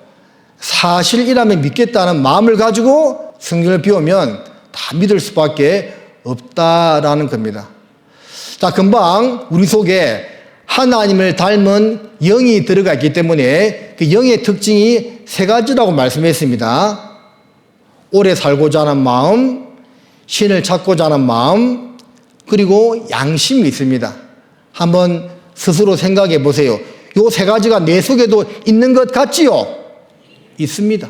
사실이라면 믿겠다는 마음을 가지고 성경을 배우면 다 믿을 수밖에 없다라는 겁니다. 자, 금방 우리 속에 하나님을 닮은 영이 들어가 있기 때문에 그 영의 특징이 세 가지라고 말씀했습니다. 오래 살고자 하는 마음, 신을 찾고자 하는 마음, 그리고 양심이 있습니다. 한번 스스로 생각해 보세요. 이 세 가지가 내 속에도 있는 것 같지요? 있습니다.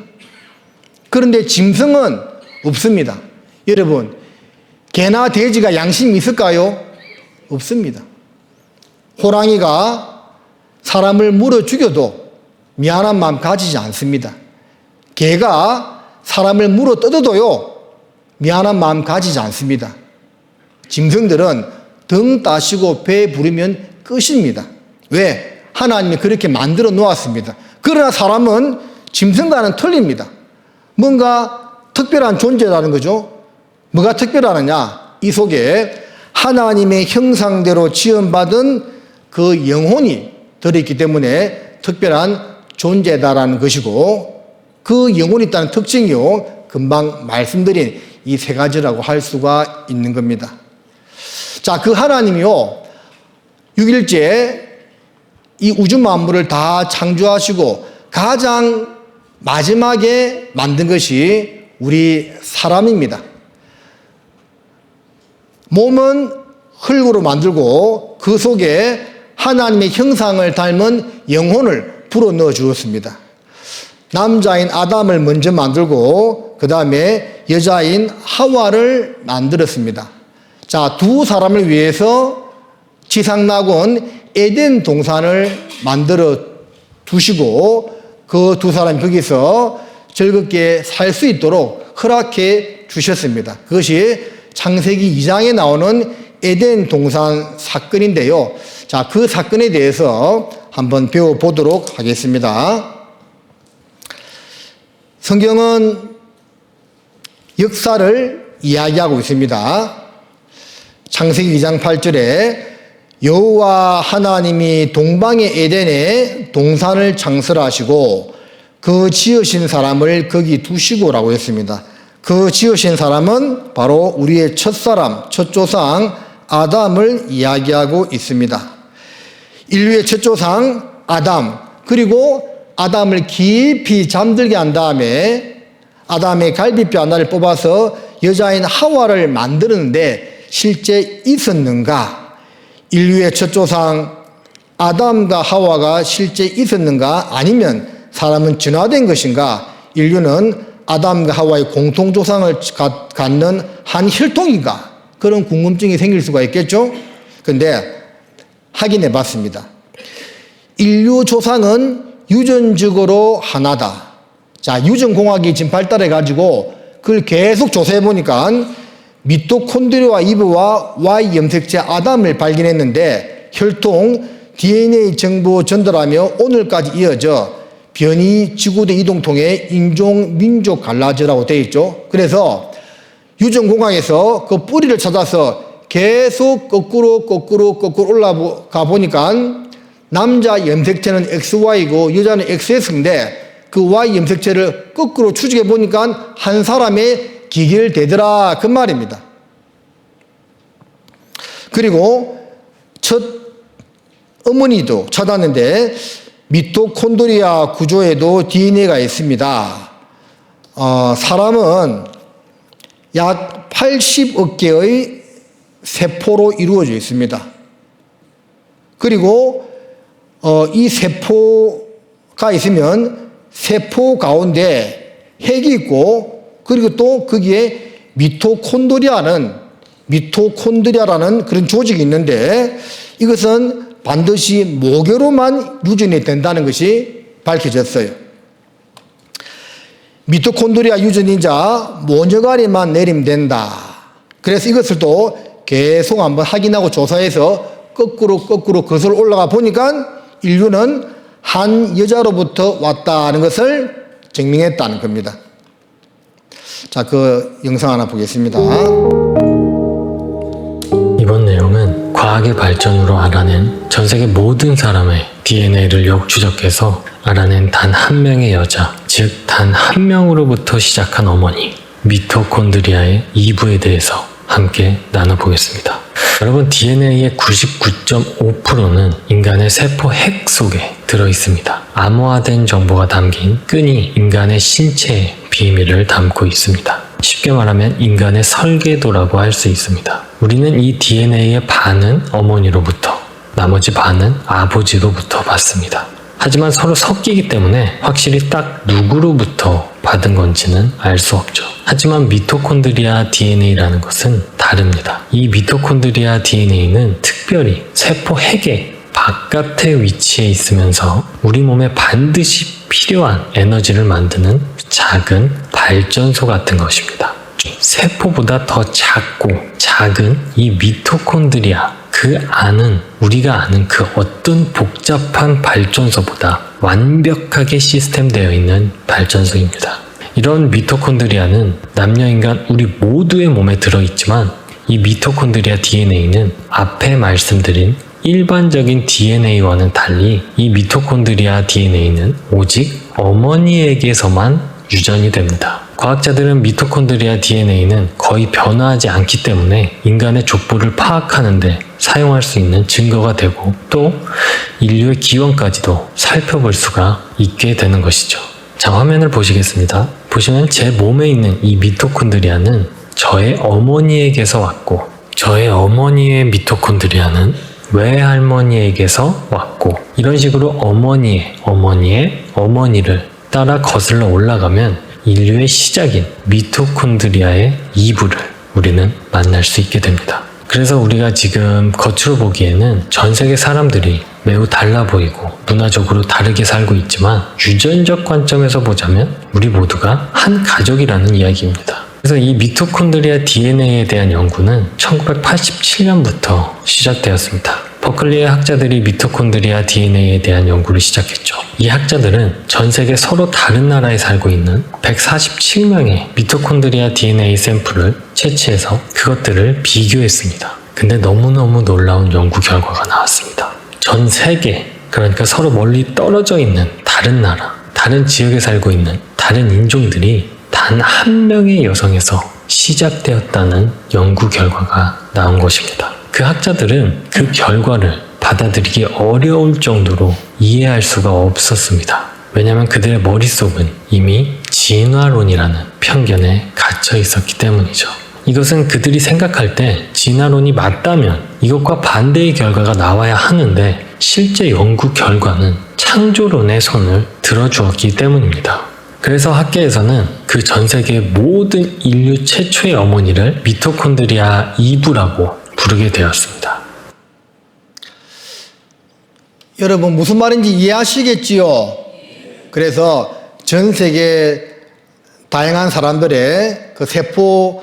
그런데 짐승은 없습니다. 여러분, 개나 돼지가 양심이 있을까요? 없습니다. 호랑이가 사람을 물어 죽여도 미안한 마음 가지지 않습니다. 개가 사람을 물어 뜯어도요, 미안한 마음 가지지 않습니다. 짐승들은 등 따시고 배 부르면 끝입니다. 왜? 하나님이 그렇게 만들어 놓았습니다. 그러나 사람은 짐승과는 틀립니다. 뭔가 특별한 존재라는 거죠. 뭐가 특별하느냐? 이 속에 하나님의 형상대로 지음받은 그 영혼이 들어있기 때문에 특별한 존재다라는 것이고, 그 영혼이 있다는 특징이요, 금방 말씀드린 이 세 가지라고 할 수가 있는 겁니다. 자, 그 하나님이요, 6일째 이 우주 만물을 다 창조하시고 가장 마지막에 만든 것이 우리 사람입니다. 몸은 흙으로 만들고 그 속에 하나님의 형상을 닮은 영혼을 불어넣어 주었습니다. 남자인 아담을 먼저 만들고 그 다음에 여자인 하와를 만들었습니다. 자, 두 사람을 위해서 지상낙원 에덴 동산을 만들어 두시고 그 두 사람이 거기서 즐겁게 살 수 있도록 허락해 주셨습니다. 그것이 창세기 2장에 나오는 에덴 동산 사건인데요. 자, 그 사건에 대해서 한번 배워보도록 하겠습니다. 성경은 역사를 이야기하고 있습니다. 창세기 2장 8절에 여호와 하나님이 동방의 에덴에 동산을 창설하시고 그 지으신 사람을 거기 두시고라고 했습니다. 그 지으신 사람은 바로 우리의 첫사람, 첫 조상 아담을 이야기하고 있습니다. 인류의 첫 조상 아담, 그리고 아담을 깊이 잠들게 한 다음에 아담의 갈비뼈 하나를 뽑아서 여자인 하와를 만드는데 실제 있었는가? 인류의 첫 조상 아담과 하와가 실제 있었는가? 아니면 사람은 진화된 것인가? 인류는 아담과 하와의 공통조상을 갖는 한 혈통인가? 그런 궁금증이 생길 수가 있겠죠? 근데 확인해 봤습니다. 인류 조상은 유전적으로 하나다. 자, 유전공학이 지금 발달해가지고 그걸 계속 조사해 보니까 미토콘드리아 이브와 Y 염색체 아담을 발견했는데 혈통 DNA 정보 전달하며 오늘까지 이어져 변이 지구대 이동 통해 인종 민족 갈라져라고 되어 있죠. 그래서 유전공학에서 그 뿌리를 찾아서 계속 거꾸로 올라가 보니까 남자 염색체는 XY고 여자는 XS인데 그 Y 염색체를 거꾸로 추적해 보니까 한 사람의 기결되더라 그 말입니다. 그리고 첫 어머니도 찾았는데 미토콘드리아 구조에도 DNA가 있습니다. 사람은 약 80억 개의 세포로 이루어져 있습니다. 그리고 이 세포가 있으면 세포 가운데 핵이 있고 그리고 또 거기에 미토콘드리아라는 그런 조직이 있는데 이것은 반드시 모교로만 유전이 된다는 것이 밝혀졌어요. 미토콘드리아 유전이자 모녀가리만 내리면 된다. 그래서 이것을 또 계속 한번 확인하고 조사해서 거꾸로 거슬러 올라가 보니까 인류는 한 여자로부터 왔다는 것을 증명했다는 겁니다. 자, 그 영상 하나 보겠습니다. 이번 내용은 과학의 발전으로 알아낸 전 세계 모든 사람의 DNA를 역추적해서 알아낸 단 한 명의 여자, 즉 단 한 명으로부터 시작한 어머니, 미토콘드리아의 이브에 대해서 함께 나눠보겠습니다. 여러분, DNA의 99.5%는 인간의 세포 핵 속에 들어있습니다. 암호화된 정보가 담긴 끈이 인간의 신체의 비밀을 담고 있습니다. 쉽게 말하면 인간의 설계도라고 할 수 있습니다. 우리는 이 DNA의 반은 어머니로부터, 나머지 반은 아버지로부터 받습니다. 하지만 서로 섞이기 때문에 확실히 딱 누구로부터 받은 건지는 알 수 없죠. 하지만 미토콘드리아 DNA라는 것은 다릅니다. 이 미토콘드리아 DNA는 특별히 세포 핵의 바깥에 위치해 있으면서 우리 몸에 반드시 필요한 에너지를 만드는 작은 발전소 같은 것입니다. 세포보다 더 작은 이 미토콘드리아, 그 안은 우리가 아는 그 어떤 복잡한 발전소보다 완벽하게 시스템되어 있는 발전소입니다. 이런 미토콘드리아는 남녀인간 우리 모두의 몸에 들어있지만 이 미토콘드리아 DNA는 앞에 말씀드린 일반적인 DNA와는 달리 이 미토콘드리아 DNA는 오직 어머니에게서만 유전이 됩니다. 과학자들은 미토콘드리아 DNA는 거의 변화하지 않기 때문에 인간의 족보를 파악하는데 사용할 수 있는 증거가 되고 또 인류의 기원까지도 살펴볼 수가 있게 되는 것이죠. 자, 화면을 보시겠습니다. 보시면 제 몸에 있는 이 미토콘드리아는 저의 어머니에게서 왔고 저의 어머니의 미토콘드리아는 외할머니에게서 왔고 이런 식으로 어머니의 어머니를 따라 거슬러 올라가면 인류의 시작인 미토콘드리아의 이브를 우리는 만날 수 있게 됩니다. 그래서 우리가 지금 겉으로 보기에는 전 세계 사람들이 매우 달라 보이고 문화적으로 다르게 살고 있지만 유전적 관점에서 보자면 우리 모두가 한 가족이라는 이야기입니다. 그래서 이 미토콘드리아 DNA에 대한 연구는 1987년부터 시작되었습니다. 버클리의 학자들이 미토콘드리아 DNA에 대한 연구를 시작했죠. 이 학자들은 전 세계 서로 다른 나라에 살고 있는 147명의 미토콘드리아 DNA 샘플을 채취해서 그것들을 비교했습니다. 근데 너무너무 놀라운 연구 결과가 나왔습니다. 전 세계, 그러니까 서로 멀리 떨어져 있는 다른 나라, 다른 지역에 살고 있는 다른 인종들이 단 한 명의 여성에서 시작되었다는 연구 결과가 나온 것입니다. 그 학자들은 그 결과를 받아들이기 어려울 정도로 이해할 수가 없었습니다. 왜냐하면 그들의 머릿속은 이미 진화론이라는 편견에 갇혀 있었기 때문이죠. 이것은 그들이 생각할 때 진화론이 맞다면 이것과 반대의 결과가 나와야 하는데 실제 연구 결과는 창조론의 손을 들어주었기 때문입니다. 그래서 학계에서는 그 전 세계 모든 인류 최초의 어머니를 미토콘드리아 이브라고 부르게 되었습니다. 여러분 무슨 말인지 이해하시겠지요? 그래서 전 세계 다양한 사람들의 그 세포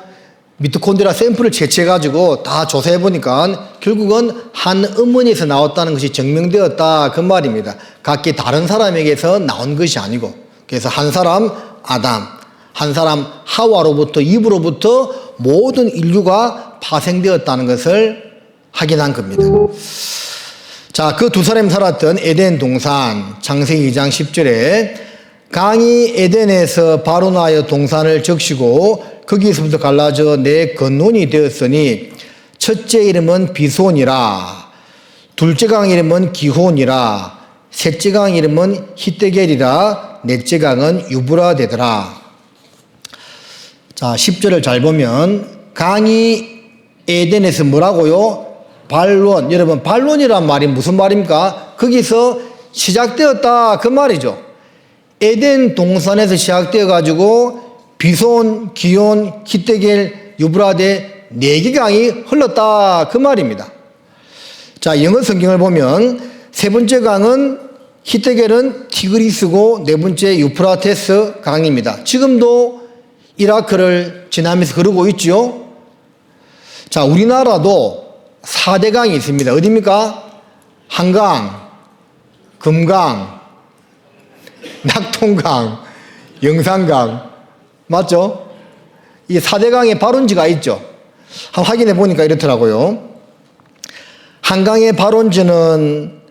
미토콘드리아 샘플을 채취해가지고 다 조사해보니까 결국은 한 어머니에서 나왔다는 것이 증명되었다 그 말입니다. 각기 다른 사람에게서 나온 것이 아니고, 그래서 한 사람 아담, 한 사람 하와로부터 이브로부터 모든 인류가 파생되었다는 것을 확인한 겁니다. 자, 그 두 사람이 살았던 에덴 동산 창세기 2장 10절에 강이 에덴에서 발원하여 동산을 적시고 거기서부터 갈라져 내 근원이 되었으니 첫째 이름은 비손이라, 둘째 강 이름은 기혼이라, 셋째 강 이름은 히데겔이라, 넷째 강은 유브라데더라. 자, 10절을 잘 보면 강이 에덴에서 뭐라고요? 반론. 여러분 반론이란 말이 무슨 말입니까? 거기서 시작되었다 그 말이죠. 에덴 동산에서 시작되어 가지고 비손, 기온, 히데겔, 유브라데 4개 강이 흘렀다 그 말입니다. 자, 영어 성경을 보면 세 번째 강은 히데겔은 티그리스고 네 번째 유프라테스 강입니다. 지금도 이라크를 지나면서 흐르고 있죠. 자, 우리나라도 4대 강이 있습니다. 어디입니까? 한강, 금강, 낙동강, 영산강. 맞죠? 이 4대 강의 발원지가 있죠. 한번 확인해 보니까 이렇더라고요. 한강의 발원지는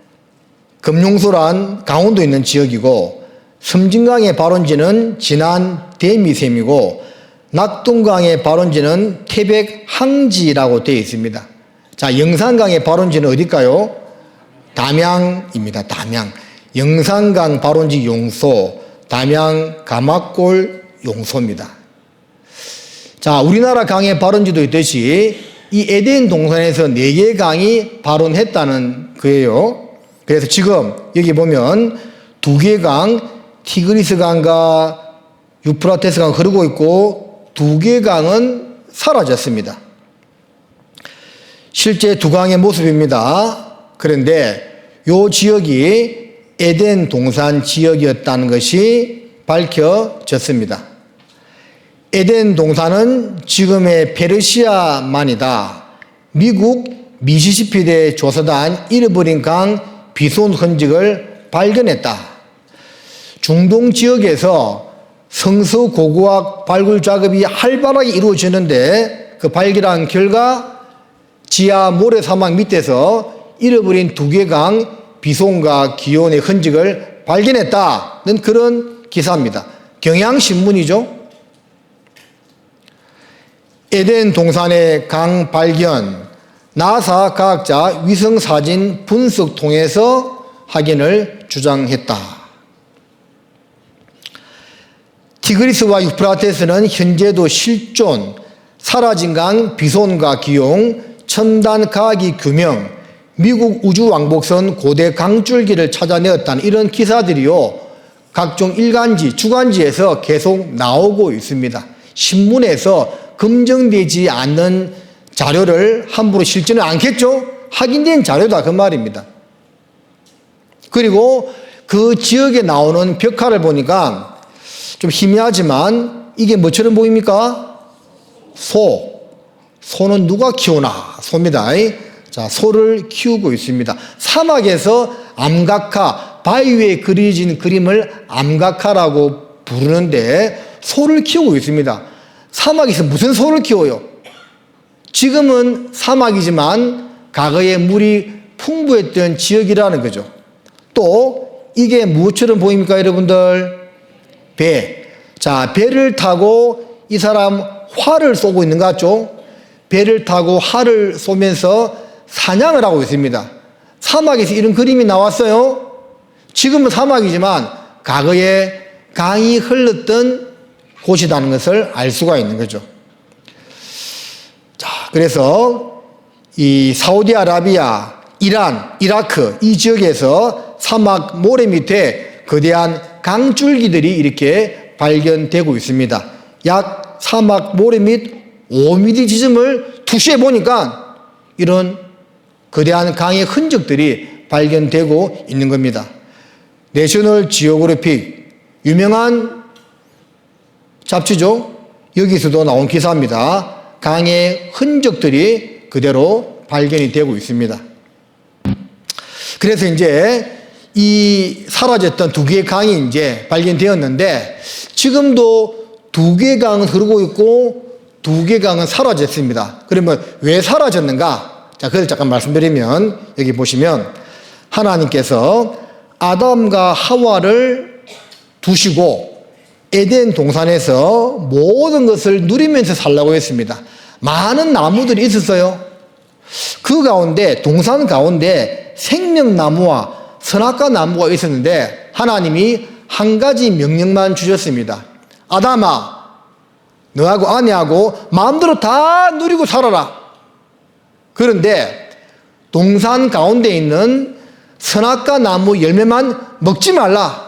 금용소란 강원도에 있는 지역이고, 섬진강의 발원지는 진안 대미샘이고, 낙동강의 발원지는 태백 항지라고 되어 있습니다. 자, 영산강의 발원지는 어딜까요? 담양입니다. 담양. 영산강 발원지 용소, 담양 가막골 용소입니다. 자, 우리나라 강의 발원지도 있듯이 이 에덴 동산에서 4개의 강이 발원했다는 거예요. 그래서 지금 여기 보면 2개의 강, 티그리스 강과 유프라테스 강 흐르고 있고 2개의 강은 사라졌습니다. 실제 2강의 모습입니다. 그런데 이 지역이 에덴 동산 지역이었다는 것이 밝혀졌습니다. 에덴 동산은 지금의 페르시아만이다. 미국 미시시피대 조사단 잃어버린 강 비손 흔적을 발견했다. 중동 지역에서 성서 고고학 발굴 작업이 활발하게 이루어지는데 그 발견한 결과 지하 모래사막 밑에서 잃어버린 2개 강 비손과 기온의 흔적을 발견했다는 그런 기사입니다. 경향신문이죠. 에덴 동산의 강 발견, 나사 과학자 위성사진 분석 통해서 확인을 주장했다. 티그리스와 유프라테스는 현재도 실존, 사라진 강 비손과 기용, 첨단 과학이 규명, 미국 우주왕복선 고대 강줄기를 찾아내었다는 이런 기사들이요, 각종 일간지, 주간지에서 계속 나오고 있습니다. 신문에서 검증되지 않는 자료를 함부로 실지는 않겠죠? 확인된 자료다 그 말입니다. 그리고 그 지역에 나오는 벽화를 보니까 좀 희미하지만 이게 뭐처럼 보입니까? 소는 누가 키우나? 소입니다. 자, 소를 키우고 있습니다. 사막에서 암각화, 바위 위에 그려진 그림을 암각화라고 부르는데 소를 키우고 있습니다. 사막에서 무슨 소를 키워요? 지금은 사막이지만 과거에 물이 풍부했던 지역이라는 거죠. 또 이게 무엇처럼 보입니까, 여러분들? 배. 자, 배를 타고 이 사람 활을 쏘고 있는 것 같죠? 배를 타고 활을 쏘면서 사냥을 하고 있습니다. 사막에서 이런 그림이 나왔어요. 지금은 사막이지만 과거에 강이 흘렀던 곳이라는 것을 알 수가 있는 거죠. 자, 그래서 이 사우디아라비아, 이란, 이라크 이 지역에서 사막 모래 밑에 거대한 강줄기들이 이렇게 발견되고 있습니다. 약 사막 모래 밑 5mm 지점을 투시해 보니까 이런 거대한 강의 흔적들이 발견되고 있는 겁니다. 내셔널 지오그래픽 유명한 잡지죠. 여기서도 나온 기사입니다. 강의 흔적들이 그대로 발견이 되고 있습니다. 그래서 이제 이 사라졌던 두 개의 강이 이제 발견되었는데 지금도 두 개의 강은 흐르고 있고 두 개의 강은 사라졌습니다. 그러면 왜 사라졌는가? 자, 그걸 잠깐 말씀드리면 여기 보시면 하나님께서 아담과 하와를 두시고 에덴 동산에서 모든 것을 누리면서 살라고 했습니다. 많은 나무들이 있었어요. 그 가운데 동산 가운데 생명나무와 선악과 나무가 있었는데 하나님이 한 가지 명령만 주셨습니다. 아담아, 너하고 아내하고 마음대로 다 누리고 살아라. 그런데 동산 가운데 있는 선악과 나무 열매만 먹지 말라.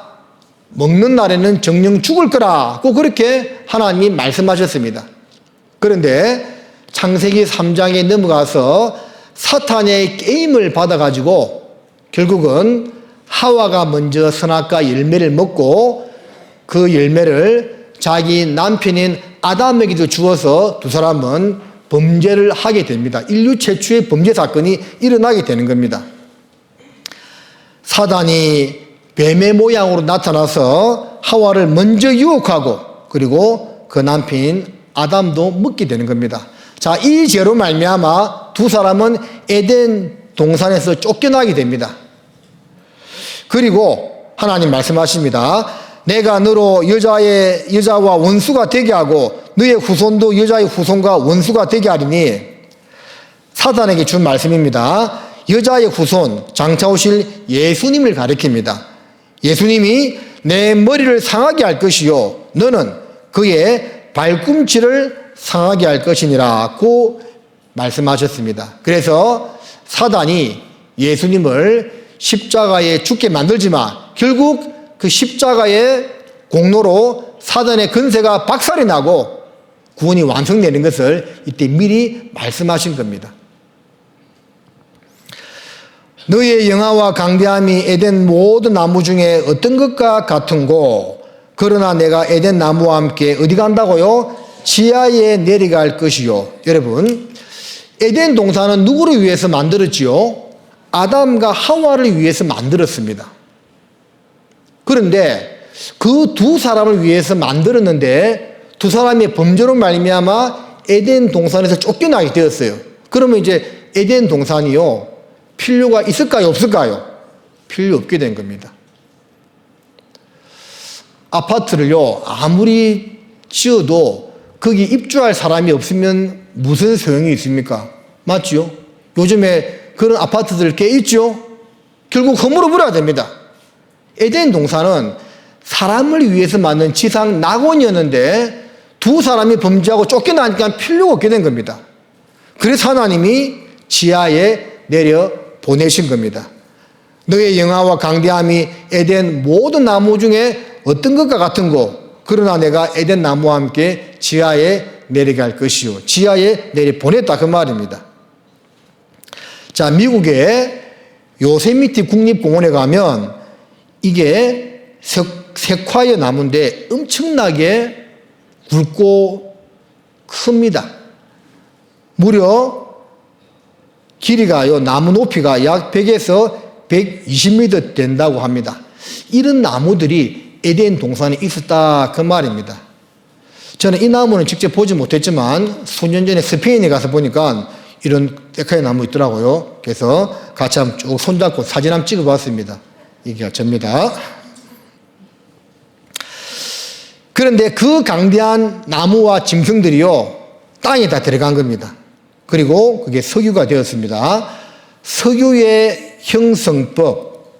먹는 날에는 정령 죽을 거라. 꼭 그렇게 하나님이 말씀하셨습니다. 그런데 창세기 3장에 넘어가서 사탄의 게임을 받아가지고 결국은 하와가 먼저 선악과 열매를 먹고 그 열매를 자기 남편인 아담에게도 주어서 두 사람은 범죄를 하게 됩니다. 인류 최초의 범죄 사건이 일어나게 되는 겁니다. 사단이 뱀의 모양으로 나타나서 하와를 먼저 유혹하고 그리고 그 남편인 아담도 먹게 되는 겁니다. 자, 이 죄로 말미암아 두 사람은 에덴 동산에서 쫓겨나게 됩니다. 그리고 하나님 말씀하십니다. 내가 너로 여자와 원수가 되게 하고 너의 후손도 여자의 후손과 원수가 되게 하리니 사단에게 준 말씀입니다. 여자의 후손 장차 오실 예수님을 가리킵니다. 예수님이 내 머리를 상하게 할 것이요 너는 그의 발꿈치를 상하게 할 것이니라고 말씀하셨습니다. 그래서 사단이 예수님을 십자가에 죽게 만들지만 결국 그 십자가의 공로로 사단의 근세가 박살이 나고 구원이 완성되는 것을 이때 미리 말씀하신 겁니다. 너의 영화와 강대함이 에덴 모든 나무 중에 어떤 것과 같은고 그러나 내가 에덴 나무와 함께 어디 간다고요? 지하에 내려갈 것이요. 여러분, 에덴 동산은 누구를 위해서 만들었지요? 아담과 하와를 위해서 만들었습니다. 그런데 그 두 사람을 위해서 만들었는데 두 사람의 범죄로 말미암아 에덴 동산에서 쫓겨나게 되었어요. 그러면 이제 에덴 동산이요 필요가 있을까요? 없을까요? 필요 없게 된 겁니다. 아파트를요 아무리 지어도 거기 입주할 사람이 없으면 무슨 소용이 있습니까? 맞죠? 요즘에 그런 아파트들 꽤 있죠? 결국 허물어 버려야 됩니다. 에덴 동산은 사람을 위해서 만든 지상 낙원이었는데 두 사람이 범죄하고 쫓겨나니까 필요가 없게 된 겁니다. 그래서 하나님이 지하에 내려 보내신 겁니다. 너의 영화와 강대함이 에덴 모든 나무 중에 어떤 것과 같은고 그러나 내가 에덴 나무와 함께 지하에 내려갈 것이요. 지하에 내려 보냈다 그 말입니다. 자, 미국의 요세미티 국립공원에 가면 이게 세콰이어 나무인데 엄청나게 굵고 큽니다. 무려 길이가요, 나무 높이가 약 100에서 120m 된다고 합니다. 이런 나무들이 에덴 동산에 있었다 그 말입니다. 저는 이 나무는 직접 보지 못했지만 수년 전에 스페인에 가서 보니까 이런 세콰이어 나무 있더라고요. 그래서 같이 한번 쭉 손잡고 사진 한번 찍어봤습니다. 이게 접니다. 그런데 그 강대한 나무와 짐승들이요 땅에 다 들어간 겁니다. 그리고 그게 석유가 되었습니다. 석유의 형성법,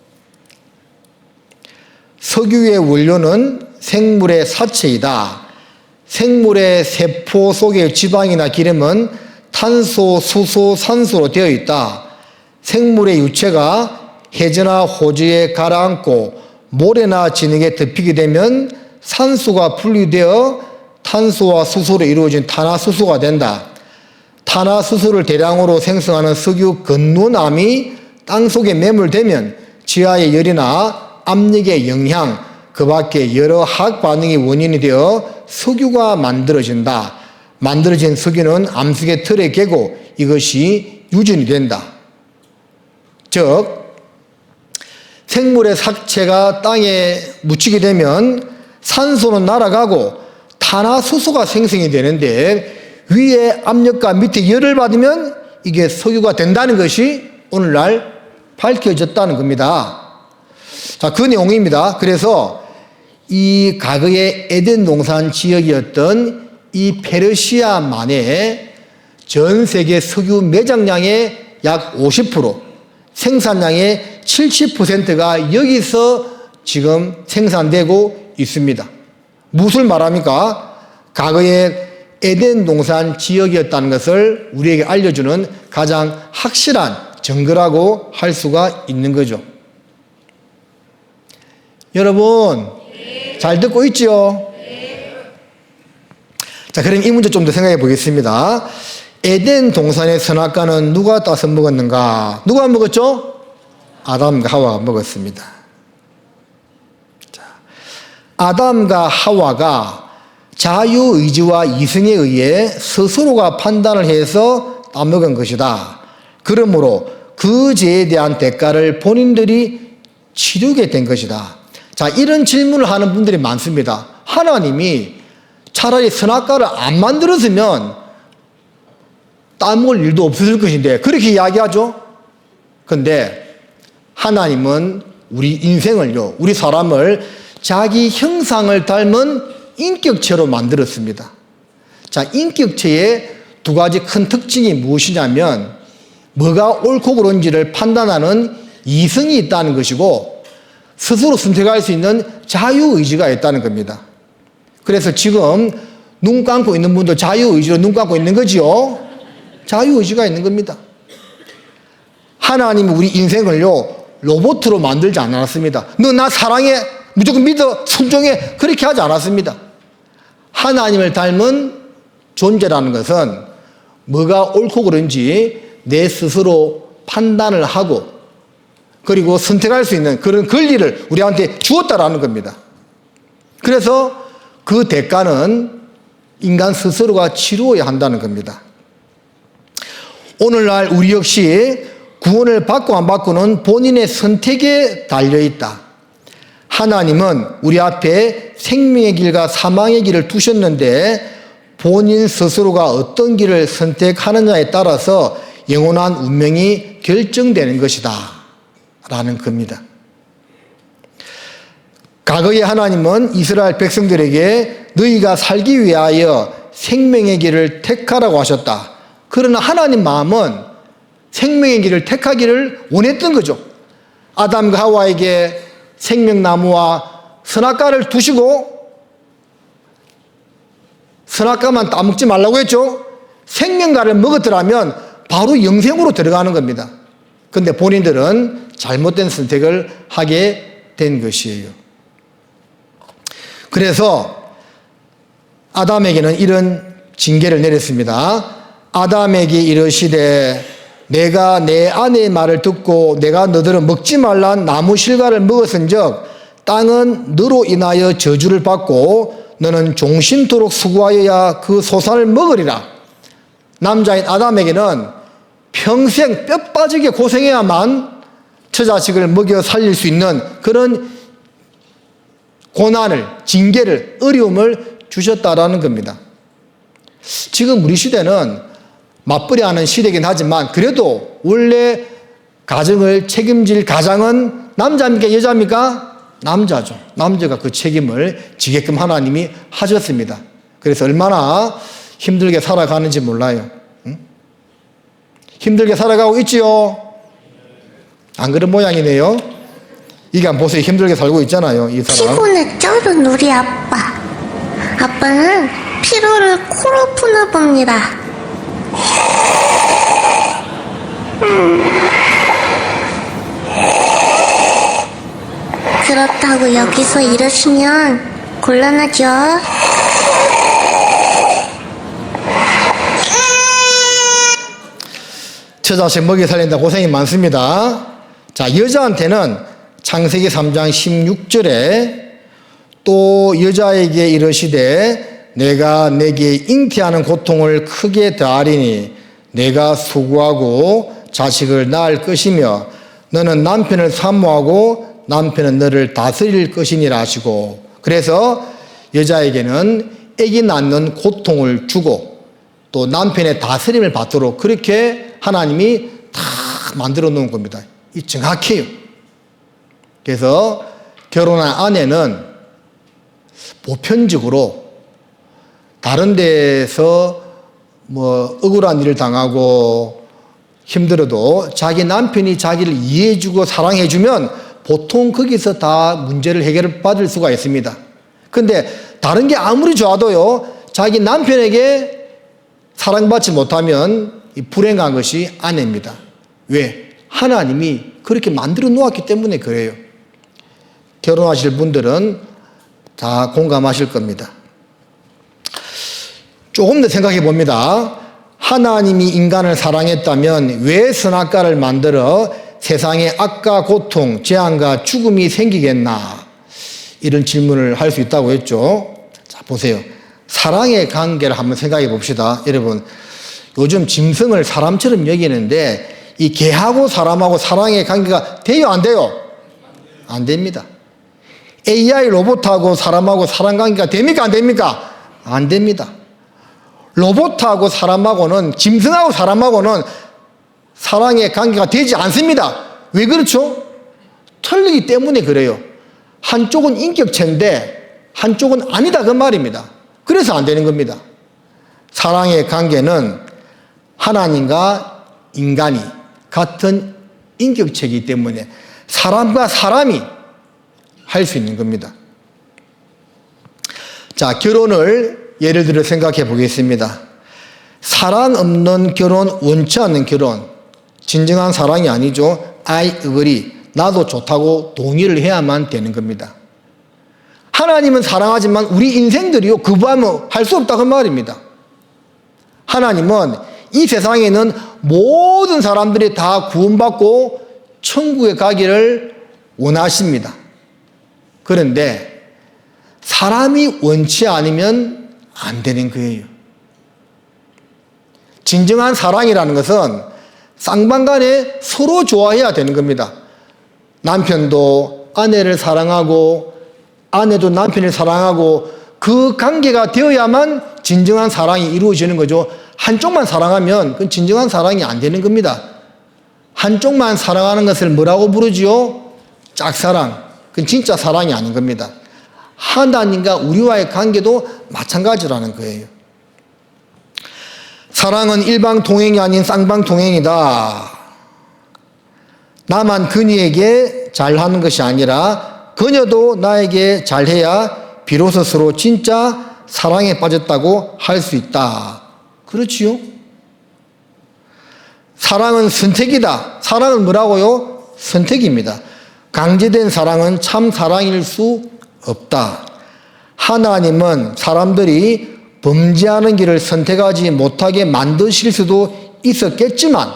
석유의 원료는 생물의 사체이다. 생물의 세포 속의 지방이나 기름은 탄소, 수소, 산소로 되어 있다. 생물의 유체가 해저나 호주에 가라앉고 모래나 진흙에 덮이게 되면 산소가 분리되어 탄소와 수소로 이루어진 탄화수소가 된다. 탄화수소를 대량으로 생성하는 석유 건노남이 땅속에 매몰되면 지하의 열이나 압력의 영향, 그 밖에 여러 화학 반응이 원인이 되어 석유가 만들어진다. 만들어진 석유는 암석의 틀에 개고 이것이 유전이 된다. 즉 생물의 사체가 땅에 묻히게 되면 산소는 날아가고 탄화수소가 생성이 되는데 위에 압력과 밑에 열을 받으면 이게 석유가 된다는 것이 오늘날 밝혀졌다는 겁니다. 자, 그 내용입니다. 그래서 이 과거의 에덴 동산 지역이었던 이 페르시아만의 전 세계 석유 매장량의 약 50%, 생산량의 70%가 여기서 지금 생산되고 있습니다. 무엇을 말합니까? 과거의 에덴 동산 지역이었다는 것을 우리에게 알려주는 가장 확실한 증거라고 할 수가 있는 거죠. 여러분, 잘 듣고 있죠? 자, 그럼 이 문제 좀 더 생각해 보겠습니다. 에덴 동산의 선악과는 누가 따서 먹었는가? 누가 먹었죠? 아담과 하와가 먹었습니다. 자, 아담과 하와가 자유의지와 이성에 의해 스스로가 판단을 해서 따먹은 것이다. 그러므로 그 죄에 대한 대가를 본인들이 치르게 된 것이다. 자, 이런 질문을 하는 분들이 많습니다. 하나님이 차라리 선악과를 안 만들었으면 따먹을 일도 없었을 것인데 그렇게 이야기하죠. 그런데 하나님은 우리 인생을요, 우리 사람을 자기 형상을 닮은 인격체로 만들었습니다. 자, 인격체의 두 가지 큰 특징이 무엇이냐면 뭐가 옳고 그른지를 판단하는 이성이 있다는 것이고 스스로 선택할 수 있는 자유의지가 있다는 겁니다. 그래서 지금 눈 감고 있는 분도 자유의지로 눈 감고 있는 거지요. 자유의지가 있는 겁니다. 하나님이 우리 인생을요, 로봇으로 만들지 않았습니다. 너 나 사랑해, 무조건 믿어, 순종해, 그렇게 하지 않았습니다. 하나님을 닮은 존재라는 것은 뭐가 옳고 그른지 내 스스로 판단을 하고 그리고 선택할 수 있는 그런 권리를 우리한테 주었다라는 겁니다. 그래서 그 대가는 인간 스스로가 치루어야 한다는 겁니다. 오늘날 우리 역시 구원을 받고 안 받고는 본인의 선택에 달려있다. 하나님은 우리 앞에 생명의 길과 사망의 길을 두셨는데 본인 스스로가 어떤 길을 선택하느냐에 따라서 영원한 운명이 결정되는 것이다 라는 겁니다. 과거에 하나님은 이스라엘 백성들에게 너희가 살기 위하여 생명의 길을 택하라고 하셨다. 그러나 하나님 마음은 생명의 길을 택하기를 원했던 거죠. 아담과 하와에게 생명나무와 선악과를 두시고 선악과만 따먹지 말라고 했죠. 생명과를 먹었더라면 바로 영생으로 들어가는 겁니다. 그런데 본인들은 잘못된 선택을 하게 된 것이에요. 그래서 아담에게는 이런 징계를 내렸습니다. 아담에게 이르시되 내가 내 아내의 말을 듣고 내가 너들은 먹지 말란 나무 실과를 먹었은즉 땅은 너로 인하여 저주를 받고 너는 종신토록 수고하여야 그 소산을 먹으리라. 남자인 아담에게는 평생 뼈 빠지게 고생해야만 처자식을 먹여 살릴 수 있는 그런 고난을, 징계를, 어려움을 주셨다라는 겁니다. 지금 우리 시대는 맞벌이하는 시대이긴 하지만 그래도 원래 가정을 책임질 가장은 남자입니까? 여자입니까? 남자죠. 남자가 그 책임을 지게끔 하나님이 하셨습니다. 그래서 얼마나 힘들게 살아가는지 몰라요. 응? 힘들게 살아가고 있지요? 안 그런 모양이네요. 이게 한번 보세요. 힘들게 살고 있잖아요. 이 사람. 피곤했죠? 우리 아빠. 아빠는 피로를 코로 푸는 봅니다. 그렇다고 여기서 이러시면 곤란하죠? 처자식 먹이 살린다 고생이 많습니다. 자, 여자한테는 창세기 3장 16절에 또 여자에게 이르시되 내가 내게 잉태하는 고통을 크게 더하리니 내가 수고하고 자식을 낳을 것이며 너는 남편을 사모하고 남편은 너를 다스릴 것이니라 하시고, 그래서 여자에게는 아기 낳는 고통을 주고 또 남편의 다스림을 받도록 그렇게 하나님이 다 만들어 놓은 겁니다. 이 정확해요. 그래서 결혼한 아내는 보편적으로 다른 데서 뭐 억울한 일을 당하고 힘들어도 자기 남편이 자기를 이해해주고 사랑해주면 보통 거기서 다 문제를 해결받을 수가 있습니다. 근데 다른 게 아무리 좋아도요, 자기 남편에게 사랑받지 못하면 이 불행한 것이 아내입니다. 왜? 하나님이 그렇게 만들어 놓았기 때문에 그래요. 결혼하실 분들은 다 공감하실 겁니다. 조금 더 생각해 봅니다. 하나님이 인간을 사랑했다면 왜 선악과를 만들어 세상에 악과 고통, 재앙과 죽음이 생기겠나? 이런 질문을 할 수 있다고 했죠. 자, 보세요. 사랑의 관계를 한번 생각해 봅시다. 여러분, 요즘 짐승을 사람처럼 여기는데 이 개하고 사람하고 사랑의 관계가 돼요, 안 돼요? 안 됩니다. AI 로봇하고 사람하고 사랑 관계가 됩니까, 안 됩니까? 안 됩니다. 로봇하고 사람하고는, 짐승하고 사람하고는 사랑의 관계가 되지 않습니다. 왜 그렇죠? 틀리기 때문에 그래요. 한쪽은 인격체인데 한쪽은 아니다, 그 말입니다. 그래서 안 되는 겁니다. 사랑의 관계는 하나님과 인간이 같은 인격체이기 때문에 사람과 사람이 할 수 있는 겁니다. 자, 결혼을 예를 들어 생각해 보겠습니다. 사랑 없는 결혼, 원치 않는 결혼, 진정한 사랑이 아니죠. I agree. 나도 좋다고 동의를 해야만 되는 겁니다. 하나님은 사랑하지만 우리 인생들이요, 거부하면 할 수 없다고 말입니다. 하나님은 이 세상에는 모든 사람들이 다 구원받고 천국에 가기를 원하십니다. 그런데 사람이 원치 않으면 안 되는 거예요. 진정한 사랑이라는 것은 쌍방간에 서로 좋아해야 되는 겁니다. 남편도 아내를 사랑하고 아내도 남편을 사랑하고 그 관계가 되어야만 진정한 사랑이 이루어지는 거죠. 한쪽만 사랑하면 그건 진정한 사랑이 안 되는 겁니다. 한쪽만 사랑하는 것을 뭐라고 부르지요? 짝사랑. 그건 진짜 사랑이 아닌 겁니다. 하나님과 우리와의 관계도 마찬가지라는 거예요. 사랑은 일방통행이 아닌 쌍방통행이다. 나만 그녀에게 잘하는 것이 아니라 그녀도 나에게 잘해야 비로소 서로 진짜 사랑에 빠졌다고 할 수 있다. 그렇지요? 사랑은 선택이다. 사랑은 뭐라고요? 선택입니다. 강제된 사랑은 참 사랑일 수 없다. 하나님은 사람들이 범죄하는 길을 선택하지 못하게 만드실 수도 있었겠지만,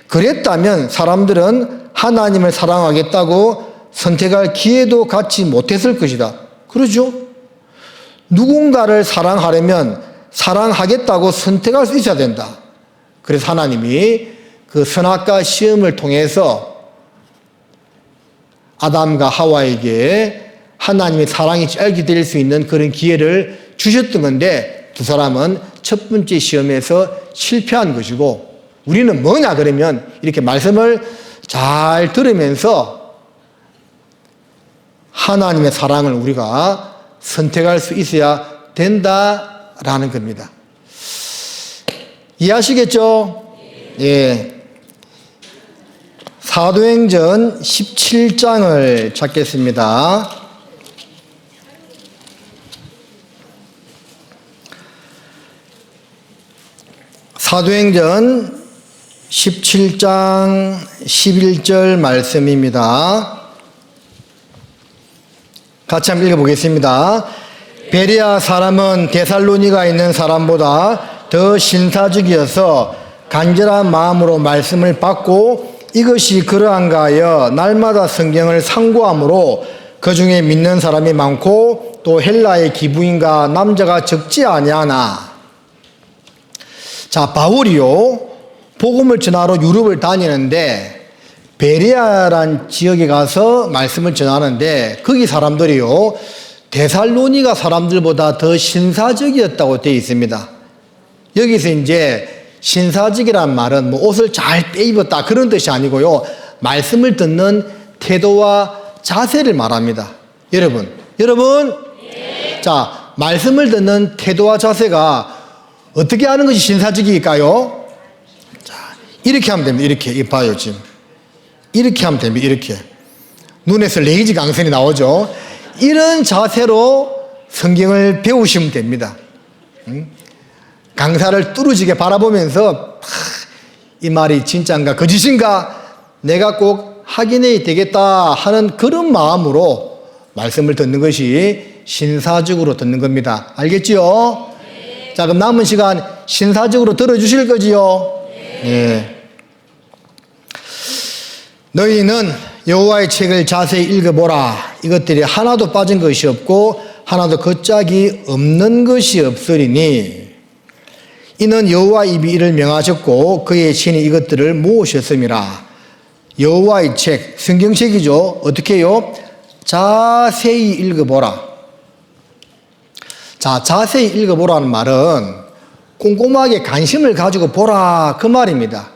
그랬다면 사람들은 하나님을 사랑하겠다고 선택할 기회도 갖지 못했을 것이다. 그러죠? 누군가를 사랑하려면 사랑하겠다고 선택할 수 있어야 된다. 그래서 하나님이 그 선악과 시험을 통해서 아담과 하와에게 하나님의 사랑이 알게 될 수 있는 그런 기회를 주셨던 건데, 두 사람은 첫 번째 시험에서 실패한 것이고, 우리는 뭐냐 그러면 이렇게 말씀을 잘 들으면서 하나님의 사랑을 우리가 선택할 수 있어야 된다라는 겁니다. 이해하시겠죠? 예. 사도행전 17장을 찾겠습니다. 사도행전 17장 11절 말씀입니다. 같이 한번 읽어보겠습니다. 베레아 사람은 데살로니가 있는 사람보다 더 신사적이어서 간절한 마음으로 말씀을 받고 이것이 그러한가 하여 날마다 성경을 상고함으로 그 중에 믿는 사람이 많고 또 헬라의 기부인과 남자가 적지 아니하나. 자, 바울이요, 복음을 전하러 유럽을 다니는데 베레아란 지역에 가서 말씀을 전하는데 거기 사람들이요, 데살로니가 사람들보다 더 신사적이었다고 되어 있습니다. 여기서 이제 신사적이란 말은 뭐 옷을 잘 빼입었다 그런 뜻이 아니고요, 말씀을 듣는 태도와 자세를 말합니다. 여러분, 자, 말씀을 듣는 태도와 자세가 어떻게 하는 것이 신사적일까요? 자, 이렇게 하면 됩니다. 이렇게 봐요. 지금 이렇게 하면 됩니다. 이렇게 눈에서 레이지 강선이 나오죠. 이런 자세로 성경을 배우시면 됩니다. 강사를 뚫어지게 바라보면서 이 말이 진짜인가 거짓인가 내가 꼭 확인해야 되겠다 하는 그런 마음으로 말씀을 듣는 것이 신사적으로 듣는 겁니다. 알겠지요? 자, 그럼 남은 시간 신사적으로 들어주실 거지요? 네. 너희는 여호와의 책을 자세히 읽어보라. 이것들이 하나도 빠진 것이 없고 하나도 걷짝이 없는 것이 없으리니 이는 여호와 입이 이를 명하셨고 그의 신이 이것들을 모으셨음이라. 여호와의 책, 성경책이죠. 어떻게 해요? 자세히 읽어보라. 자, 자세히 읽어보라는 말은 꼼꼼하게 관심을 가지고 보라 그 말입니다.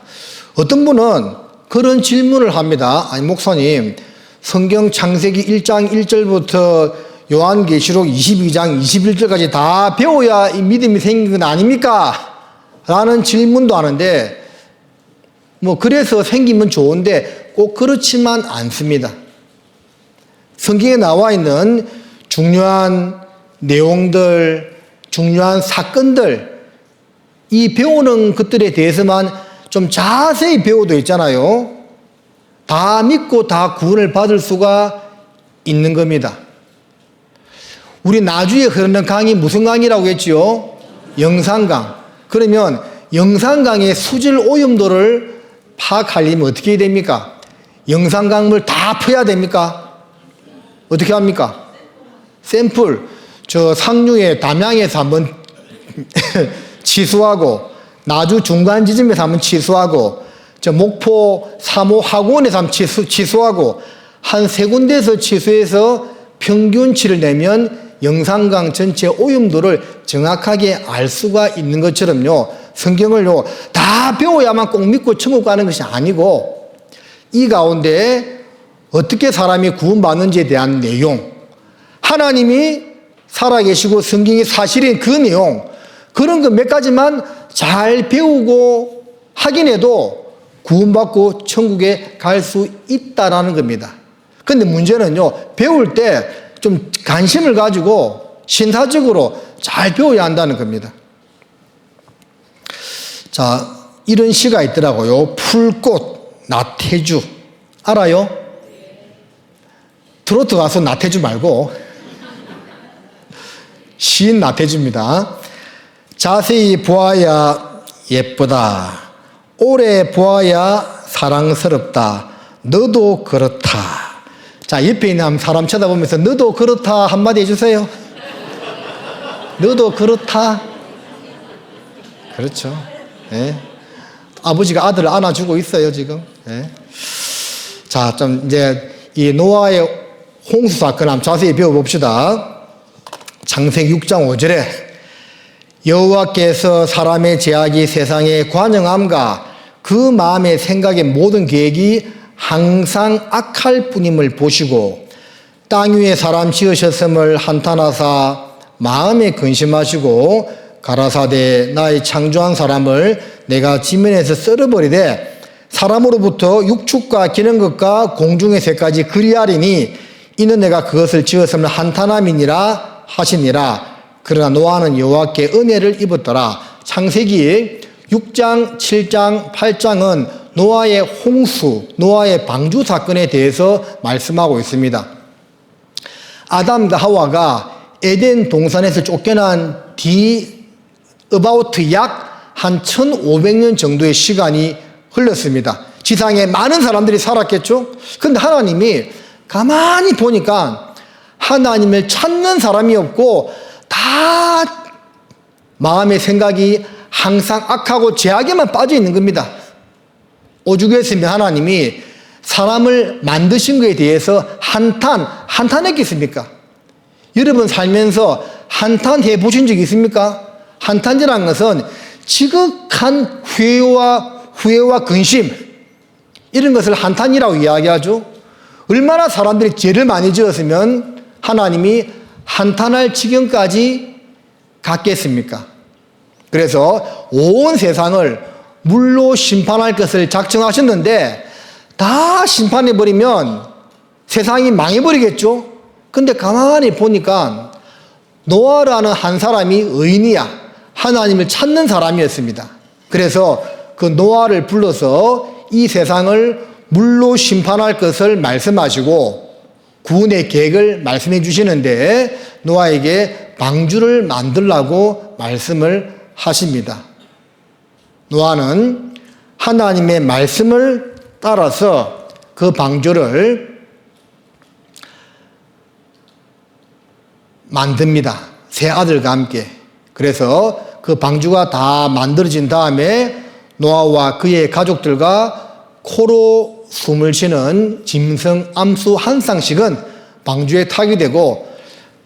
어떤 분은 그런 질문을 합니다. 아니, 목사님, 성경 창세기 1장 1절부터 요한계시록 22장 21절까지 다 배워야 이 믿음이 생긴 건 아닙니까? 라는 질문도 하는데, 뭐 그래서 생기면 좋은데 꼭 그렇지만 않습니다. 성경에 나와 있는 중요한 내용들, 중요한 사건들, 이 배우는 것들에 대해서만 좀 자세히 배워도 있잖아요. 다 믿고 다 구원을 받을 수가 있는 겁니다. 우리 나주에 흐르는 강이 무슨 강이라고 했지요? 영산강. 그러면 영산강의 수질 오염도를 파악하려면 어떻게 해야 됩니까? 영산강물 다 퍼야 됩니까? 어떻게 합니까? 샘플, 저 상류의 담양에서 한번 취수하고, 나주 중간 지점에서 한번 취수하고, 저 목포 3호 학원에서 한번 취수하고, 한 세 군데에서 취수해서 평균치를 내면 영산강 전체 오염도를 정확하게 알 수가 있는 것처럼요, 성경을요 다 배워야만 꼭 믿고 천국 가는 것이 아니고, 이 가운데 어떻게 사람이 구원받는지에 대한 내용, 하나님이 살아계시고 성경이 사실인 그 내용, 그런 거 몇 가지만 잘 배우고 확인해도 구원받고 천국에 갈 수 있다라는 겁니다. 근데 문제는요, 배울 때 좀 관심을 가지고 신사적으로 잘 배워야 한다는 겁니다. 자, 이런 시가 있더라고요. 풀꽃 나태주. 알아요? 트로트 가수 나태주 말고 시인 나태주입니다. 자세히 보아야 예쁘다. 오래 보아야 사랑스럽다. 너도 그렇다. 자, 옆에 있는 사람 쳐다보면서 너도 그렇다 한마디 해주세요. 너도 그렇다. 그렇죠. 네. 아버지가 아들을 안아주고 있어요 지금. 네. 자, 좀 이제 이 노아의 홍수 사건 한번 자세히 배워봅시다. 창세기 6장 5절에 여호와께서 사람의 제약이 세상에 관영함과 그 마음의 생각의 모든 계획이 항상 악할 뿐임을 보시고 땅 위에 사람 지으셨음을 한탄하사 마음에 근심하시고 가라사대 나의 창조한 사람을 내가 지면에서 썰어버리되 사람으로부터 육축과 기는 것과 공중의 새까지 그리하리니 이는 내가 그것을 지었으면 한탄함이니라 하시니라. 그러나 노아는 여호와께 은혜를 입었더라. 창세기 6장, 7장, 8장은 노아의 홍수, 노아의 방주 사건에 대해서 말씀하고 있습니다. 아담과 하와가 에덴 동산에서 쫓겨난 뒤 about 약 한 1500년 정도의 시간이 흘렀습니다. 지상에 많은 사람들이 살았겠죠? 근데 하나님이 가만히 보니까 하나님을 찾는 사람이 없고 다 마음의 생각이 항상 악하고 죄악에만 빠져 있는 겁니다. 오죽했으면 하나님이 사람을 만드신 것에 대해서 한탄했겠습니까? 여러분 살면서 한탄해 보신 적 있습니까? 한탄이라는 것은 지극한 후회와 근심, 이런 것을 한탄이라고 이야기하죠. 얼마나 사람들이 죄를 많이 지었으면 하나님이 한탄할 지경까지 갔겠습니까? 그래서 온 세상을 물로 심판할 것을 작정하셨는데 다 심판해버리면 세상이 망해버리겠죠? 근데 가만히 보니까 노아라는 한 사람이 의인이야. 하나님을 찾는 사람이었습니다. 그래서 그 노아를 불러서 이 세상을 물로 심판할 것을 말씀하시고 구원의 계획을 말씀해 주시는데 노아에게 방주를 만들라고 말씀을 하십니다. 노아는 하나님의 말씀을 따라서 그 방주를 만듭니다. 세 아들과 함께. 그래서 그 방주가 다 만들어진 다음에 노아와 그의 가족들과 코로 숨을 쉬는 짐승 암수 한 쌍씩은 방주에 타게 되고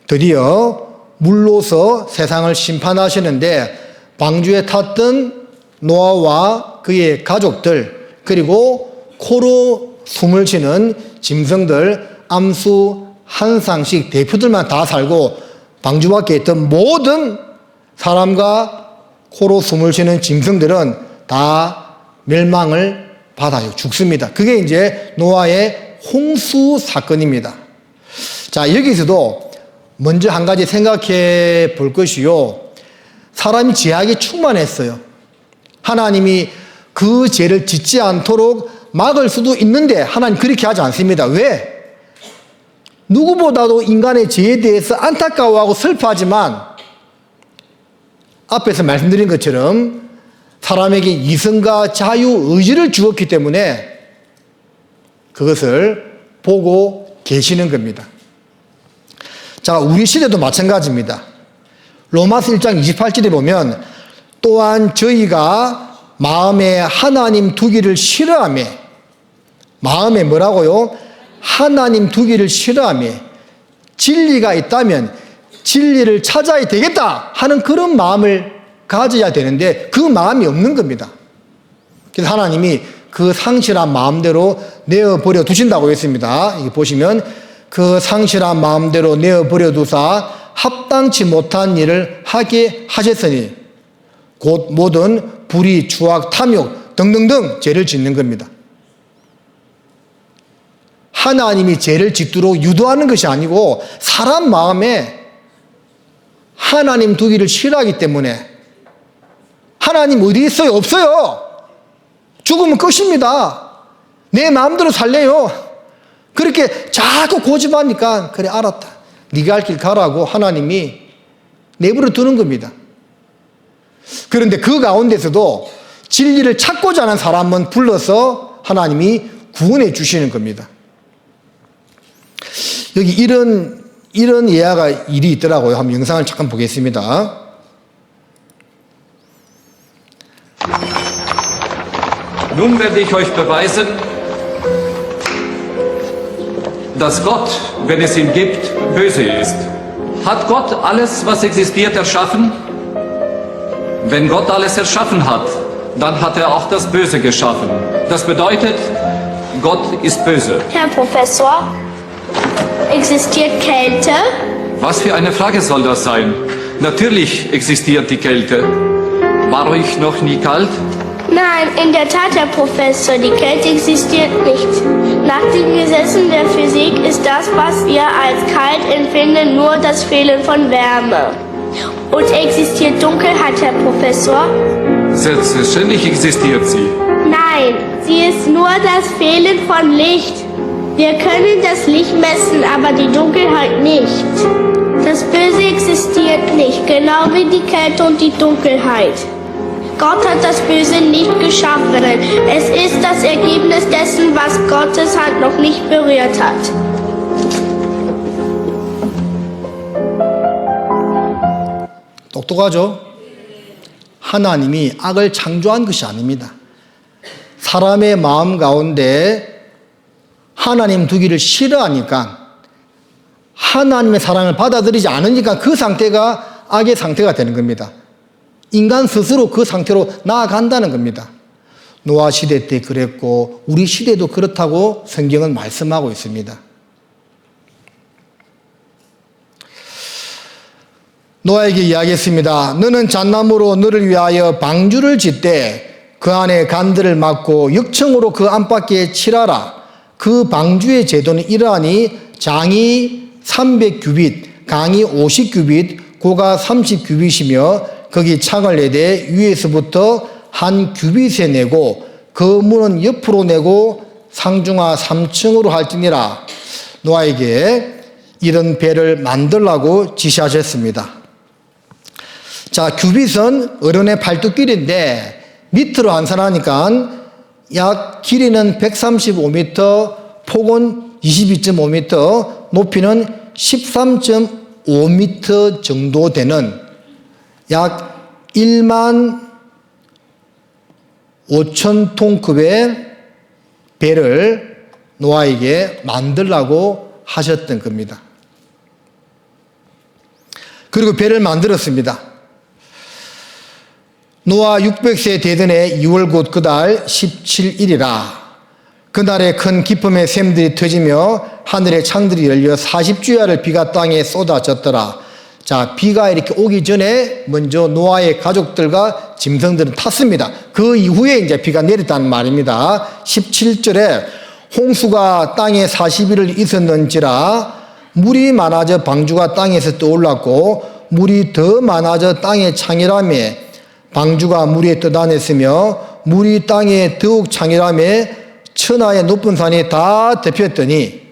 드디어 물로서 세상을 심판하시는데 방주에 탔던 노아와 그의 가족들 그리고 코로 숨을 쉬는 짐승들 암수 한 쌍씩 대표들만 다 살고 방주 밖에 있던 모든 사람과 코로 숨을 쉬는 짐승들은 다 멸망을 받아요. 죽습니다. 그게 이제 노아의 홍수 사건입니다. 자, 여기서도 먼저 한 가지 생각해 볼 것이요. 사람이 죄악에 충만했어요. 하나님이 그 죄를 짓지 않도록 막을 수도 있는데 하나님 그렇게 하지 않습니다. 왜? 누구보다도 인간의 죄에 대해서 안타까워하고 슬퍼하지만 앞에서 말씀드린 것처럼 사람에게 이성과 자유, 의지를 주었기 때문에 그것을 보고 계시는 겁니다. 자, 우리 시대도 마찬가지입니다. 로마서 1장 28절에 보면 또한 저희가 마음에 하나님 두기를 싫어하며 마음에 뭐라고요? 하나님 두기를 싫어하며 진리가 있다면 진리를 찾아야 되겠다 하는 그런 마음을 가져야 되는데 그 마음이 없는 겁니다. 그래서 하나님이 그 상실한 마음대로 내어버려 두신다고 했습니다. 여기 보시면 그 상실한 마음대로 내어버려 두사 합당치 못한 일을 하게 하셨으니 곧 모든 불의, 추악, 탐욕 등등등 죄를 짓는 겁니다. 하나님이 죄를 짓도록 유도하는 것이 아니고 사람 마음에 하나님 두기를 싫어하기 때문에 하나님 어디 있어요? 없어요. 죽으면 끝입니다. 내 마음대로 살래요. 그렇게 자꾸 고집하니까 그래 알았다. 네가 할 길 가라고 하나님이 내버려 두는 겁니다. 그런데 그 가운데서도 진리를 찾고자 하는 사람은 불러서 하나님이 구원해 주시는 겁니다. 여기 이런 일이 있더라고요. 한번 영상을 잠깐 보겠습니다. Nun werde ich euch beweisen, dass Gott, wenn es ihn gibt, böse ist. Hat Gott alles, was existiert, erschaffen? Wenn Gott alles erschaffen hat, dann hat er auch das Böse geschaffen. Das bedeutet, Gott ist böse. Herr Professor, existiert Kälte? Was für eine Frage soll das sein? Natürlich existiert die Kälte. War euch noch nie kalt? Nein, in der Tat, Herr Professor, die Kälte existiert nicht. Nach den Gesetzen der Physik ist das, was wir als kalt empfinden, nur das Fehlen von Wärme. Und existiert Dunkelheit, Herr Professor? Selbstverständlich existiert sie. Nein, sie ist nur das Fehlen von Licht. Wir können das Licht messen, aber die Dunkelheit nicht. Das Böse existiert nicht, genau wie die Kälte und die Dunkelheit. Gott hat das Böse nicht geschaffen. Es ist das Ergebnis dessen, was Gottes Hand noch nicht berührt hat. 똑똑하죠? 하나님이 악을 창조한 것이 아닙니다. 사람의 마음 가운데 하나님 두기를 싫어하니까 하나님의 사랑을 받아들이지 않으니까 그 상태가 악의 상태가 되는 겁니다. 인간 스스로 그 상태로 나아간다는 겁니다. 노아 시대 때 그랬고 우리 시대도 그렇다고 성경은 말씀하고 있습니다. 노아에게 이야기했습니다. 너는 잣나무로 너를 위하여 방주를 짓되 그 안에 간들을 막고 역청으로 그 안팎에 칠하라. 그 방주의 제도는 이러하니 장이 300규빗, 강이 50규빗, 고가 30규빗이며 거기 창을 내되 위에서부터 한 규빗에 내고 그 문은 옆으로 내고 상중하 3층으로 할지니라. 노아에게 이런 배를 만들라고 지시하셨습니다. 자, 규빗은 어른의 팔뚝 길인데 밑으로 환산하니까 약 길이는 135m, 폭은 22.5m, 높이는 13.5m 정도 되는 약 1만 5천 톤급의 배를 노아에게 만들라고 하셨던 겁니다. 그리고 배를 만들었습니다. 노아 600세 되던 해 2월 곧 그달 17일이라. 그날에 큰 기쁨의 샘들이 터지며 하늘의 창들이 열려 40주야를 비가 땅에 쏟아졌더라. 자, 비가 이렇게 오기 전에 먼저 노아의 가족들과 짐승들은 탔습니다. 그 이후에 이제 비가 내렸다는 말입니다. 17절에 홍수가 땅에 40일을 있었는지라 물이 많아져 방주가 땅에서 떠올랐고 물이 더 많아져 땅에 창이라며 방주가 물에 떠다녔으며 물이 땅에 더욱 창이라며 천하의 높은 산이 다 덮였더니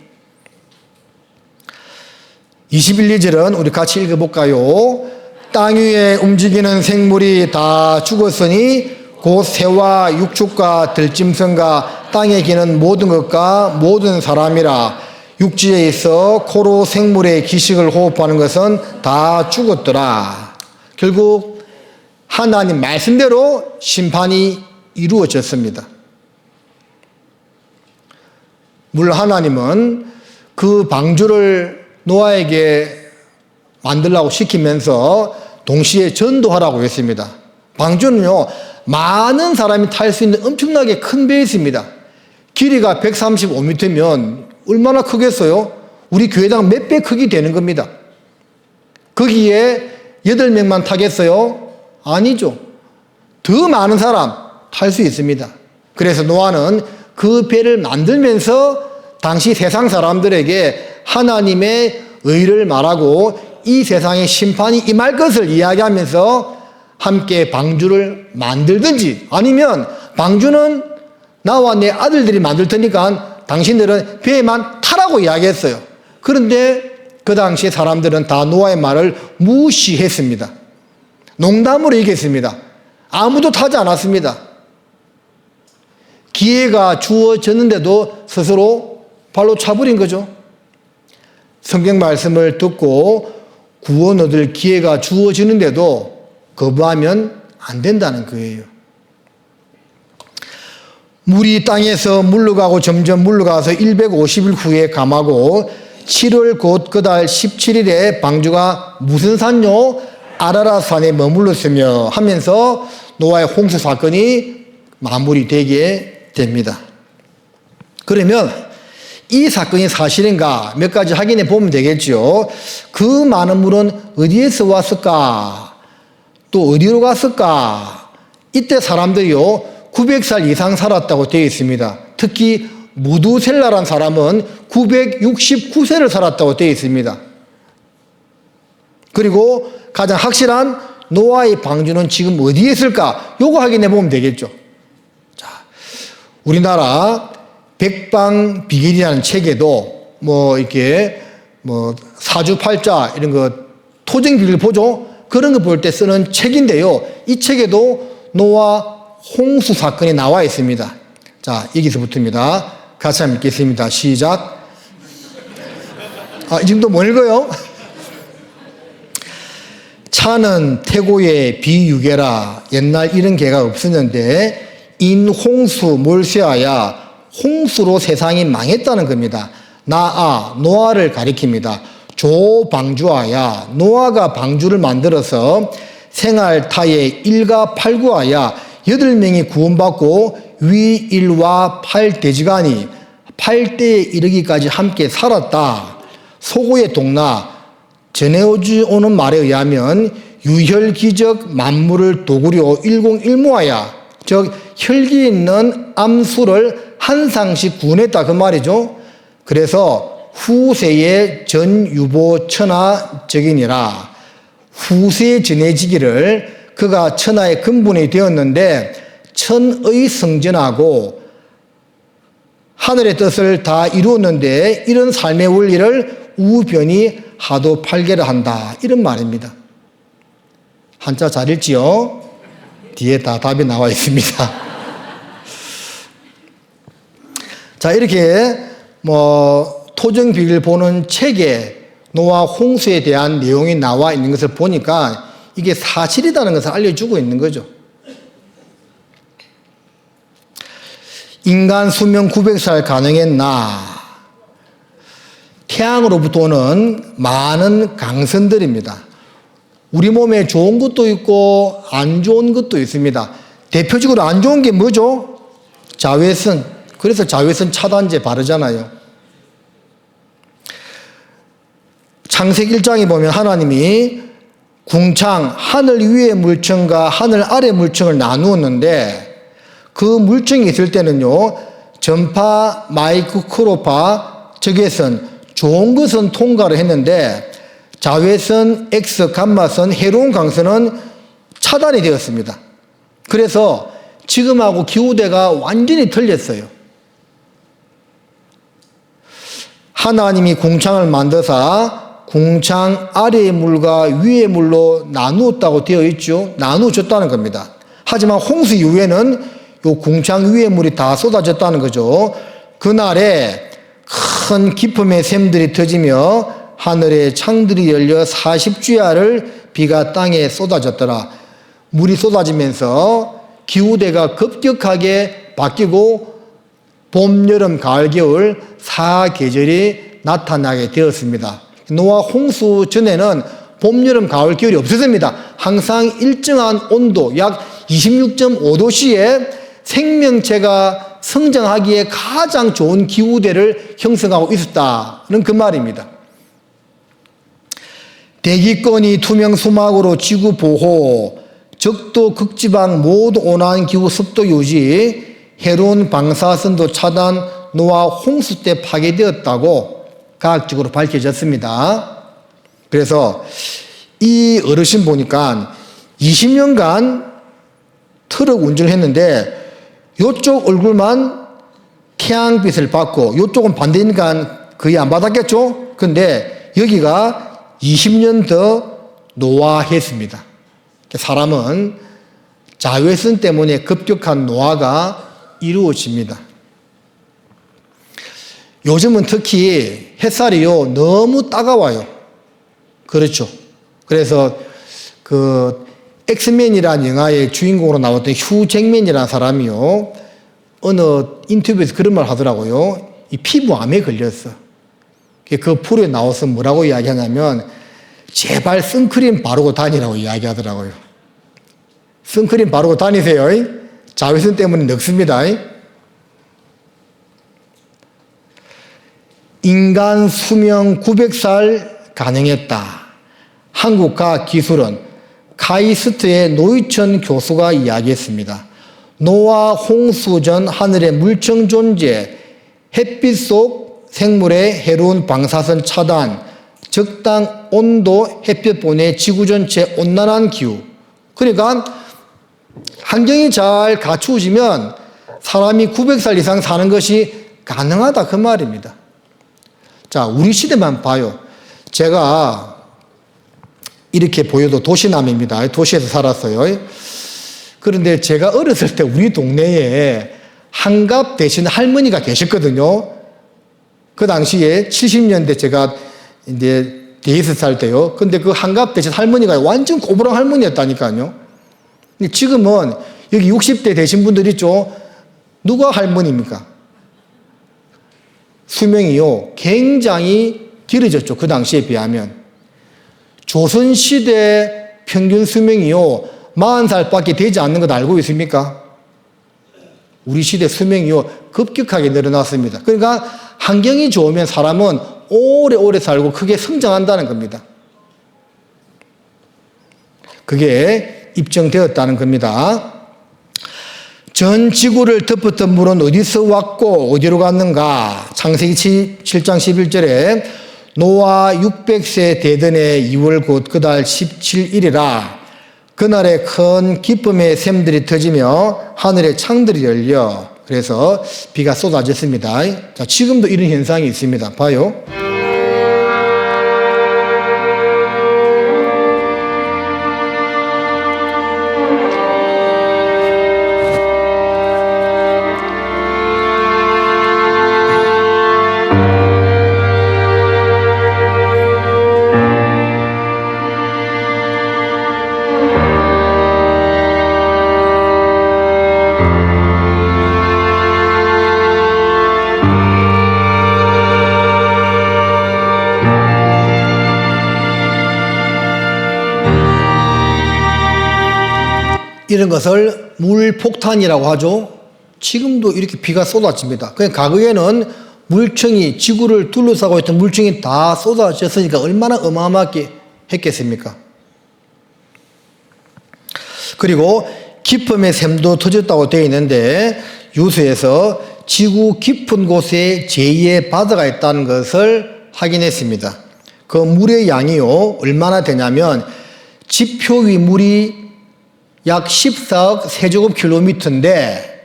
21, 2절은 우리 같이 읽어볼까요? 땅 위에 움직이는 생물이 다 죽었으니 곧 새와 육축과 들짐승과 땅에 기는 모든 것과 모든 사람이라. 육지에 있어 코로 생물의 기식을 호흡하는 것은 다 죽었더라. 결국 하나님 말씀대로 심판이 이루어졌습니다. 물론 하나님은 그 방주를 노아에게 만들라고 시키면서 동시에 전도하라고 했습니다. 방주는요, 많은 사람이 탈 수 있는 엄청나게 큰 배였습니다. 길이가 135m면 얼마나 크겠어요? 우리 교회당 몇 배 크기 되는 겁니다. 거기에 8명만 타겠어요? 아니죠. 더 많은 사람 탈 수 있습니다. 그래서 노아는 그 배를 만들면서 당시 세상 사람들에게 하나님의 의를 말하고 이 세상에 심판이 임할 것을 이야기하면서 함께 방주를 만들든지 아니면 방주는 나와 내 아들들이 만들 테니까 당신들은 배에만 타라고 이야기했어요. 그런데 그 당시 사람들은 다 노아의 말을 무시했습니다. 농담으로 얘기했습니다. 아무도 타지 않았습니다. 기회가 주어졌는데도 스스로 발로 차버린 거죠. 성경 말씀을 듣고 구원 얻을 기회가 주어지는데도 거부하면 안 된다는 거예요. 물이 땅에서 물러가고 점점 물러가서 150일 후에 감하고 7월 곧 그달 17일에 방주가 무슨 산요? 아라랏산에 머물렀으며 하면서 노아의 홍수 사건이 마무리되게 됩니다. 그러면 이 사건이 사실인가 몇 가지 확인해 보면 되겠죠. 그 많은 물은 어디에서 왔을까? 또 어디로 갔을까? 이때 사람들이요, 900살 이상 살았다고 되어 있습니다. 특히 무두셀라란 사람은 969세를 살았다고 되어 있습니다. 그리고 가장 확실한 노아의 방주는 지금 어디에 있을까? 요거 확인해 보면 되겠죠. 자, 우리나라 백방비길이라는 책에도 이렇게 사주팔자 이런 거 토정비를 보죠. 그런 거 볼 때 쓰는 책인데요. 이 책에도 노아 홍수 사건이 나와 있습니다. 자, 여기서부터입니다. 같이 한번 읽겠습니다. 시작. 이 정도 못 읽어요? 차는 태고의 비유계라. 옛날 이런 개가 없었는데 인홍수 몰세하야 홍수로 세상이 망했다는 겁니다. 노아를 가리킵니다. 조방주하야 노아가 방주를 만들어서 생활타에 일가 팔구하야 8명이 구원받고 위일와 8대지간이 8대에 이르기까지 함께 살았다. 소고의 동나 전해오는 말에 의하면 유혈기적 만물을 도구려 일공일무하야 즉 혈기 있는 암수를 한 상씩 구원했다 그 말이죠. 그래서 후세의 전유보 천하적이니라. 후세에 전해지기를 그가 천하의 근본이 되었는데 천의 성전하고 하늘의 뜻을 다 이루었는데 이런 삶의 원리를 우변이 하도 팔게를 한다. 이런 말입니다. 한자 잘 읽지요? 뒤에 다 답이 나와 있습니다. 자, 이렇게 토정비를 보는 책에 노아 홍수에 대한 내용이 나와 있는 것을 보니까 이게 사실이라는 것을 알려주고 있는 거죠. 인간 수명 900살 가능했나? 태양으로부터 오는 많은 강선들입니다. 우리 몸에 좋은 것도 있고 안 좋은 것도 있습니다. 대표적으로 안 좋은 게 뭐죠? 자외선. 그래서 자외선 차단제 바르잖아요. 창세기 1장에 보면 하나님이 궁창, 하늘 위의 물층과 하늘 아래 물층을 나누었는데 그 물층이 있을 때는요, 전파, 마이크로파, 적외선, 좋은 것은 통과를 했는데 자외선, X, 감마선, 해로운 강선은 차단이 되었습니다. 그래서 지금하고 기후대가 완전히 틀렸어요. 하나님이 궁창을 만드사 궁창 아래의 물과 위의 물로 나누었다고 되어 있죠. 나누어졌다는 겁니다. 하지만 홍수 이후에는 요 궁창 위의 물이 다 쏟아졌다는 거죠. 그날에 큰 기품의 샘들이 터지며 하늘의 창들이 열려 40주야를 비가 땅에 쏟아졌더라. 물이 쏟아지면서 기후대가 급격하게 바뀌고 봄, 여름, 가을, 겨울 4계절이 나타나게 되었습니다. 노아 홍수 전에는 봄, 여름, 가을, 겨울이 없었습니다. 항상 일정한 온도, 약 26.5도씨에 생명체가 성장하기에 가장 좋은 기후대를 형성하고 있었다는 그 말입니다. 대기권이 투명 수막으로 지구 보호, 적도 극지방 모두 온화한 기후 습도 유지, 해로운 방사선도 차단, 노아 홍수 때 파괴되었다고 과학적으로 밝혀졌습니다. 그래서 이 어르신 보니까 20년간 트럭 운전을 했는데 이쪽 얼굴만 태양빛을 받고 이쪽은 반대니까 거의 안 받았겠죠? 근데 여기가 20년 더 노화했습니다. 사람은 자외선 때문에 급격한 노화가 이루어집니다. 요즘은 특히 햇살이요 너무 따가워요. 그렇죠. 그래서 그 엑스맨이라는 영화의 주인공으로 나왔던 휴 잭맨이라는 사람이요 어느 인터뷰에서 그런 말 하더라고요. 이 피부암에 걸렸어. 그 프로에 나와서 뭐라고 이야기하냐면 제발 선크림 바르고 다니라고 이야기하더라고요. 선크림 바르고 다니세요. 자외선 때문에 늙습니다. 인간 수명 900살 가능했다. 한국과학기술은 카이스트의 노희천 교수가 이야기했습니다. 노화 홍수 전 하늘의 물청 존재, 햇빛 속 생물의 해로운 방사선 차단, 적당 온도 햇볕 보내 지구 전체 온난한 기후. 그러니까 환경이 잘 갖추어지면 사람이 900살 이상 사는 것이 가능하다 그 말입니다. 자, 우리 시대만 봐요. 제가 이렇게 보여도 도시남입니다. 도시에서 살았어요. 그런데 제가 어렸을 때 우리 동네에 한갑 대신 할머니가 계셨거든요. 그 당시에 70년대 제가 이제 대에서 살 때요. 근데 그 한갑 대신 할머니가 완전 꼬부랑 할머니였다니까요. 근데 지금은 여기 60대 되신 분들 있죠. 누가 할머니입니까? 수명이요. 굉장히 길어졌죠. 그 당시에 비하면. 조선시대 평균 수명이요. 40살밖에 되지 않는 것 알고 있습니까? 우리 시대 수명이요. 급격하게 늘어났습니다. 그러니까 환경이 좋으면 사람은 오래오래 살고 크게 성장한다는 겁니다. 그게 입증되었다는 겁니다. 전 지구를 덮었던 물은 어디서 왔고 어디로 갔는가? 창세기 7장 11절에 노아 600세 되던 2월 곧 그달 17일이라 그날에 큰 기쁨의 샘들이 터지며 하늘의 창들이 열려 그래서 비가 쏟아졌습니다. 자, 지금도 이런 현상이 있습니다. 봐요. 이런 것을 물폭탄이라고 하죠. 지금도 이렇게 비가 쏟아집니다. 그냥 과거에는 물청이 지구를 둘러싸고 있던 물청이 다 쏟아졌으니까 얼마나 어마어마하게 했겠습니까? 그리고 기쁨의 샘도 터졌다고 되어 있는데 유수에서 지구 깊은 곳에 제2의 바다가 있다는 것을 확인했습니다. 그 물의 양이요 얼마나 되냐면 지표 위 물이 약 14억 세제곱킬로미터인데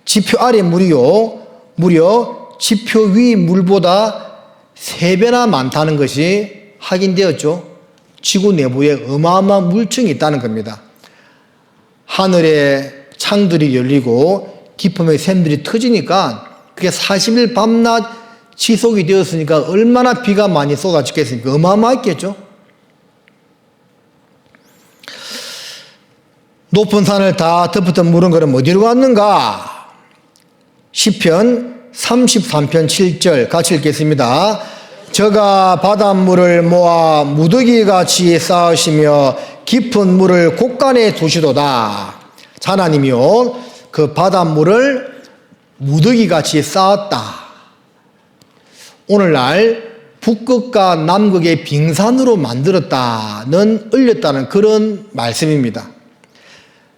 지표 아래 물이요 무려 지표 위 물보다 3배나 많다는 것이 확인되었죠. 지구 내부에 어마어마한 물층이 있다는 겁니다. 하늘에 창들이 열리고 기쁨의 샘들이 터지니까 그게 40일 밤낮 지속이 되었으니까 얼마나 비가 많이 쏟아지겠습니까? 어마어마했겠죠. 높은 산을 다 덮었던 물은 그럼 어디로 갔는가? 시편 33편 7절 같이 읽겠습니다. 저가 바닷물을 모아 무더기같이 쌓으시며 깊은 물을 곳간에 두시도다. 하나님이요 그 바닷물을 무더기같이 쌓았다. 오늘날 북극과 남극의 빙산으로 만들었다는 얼렸다는 그런 말씀입니다.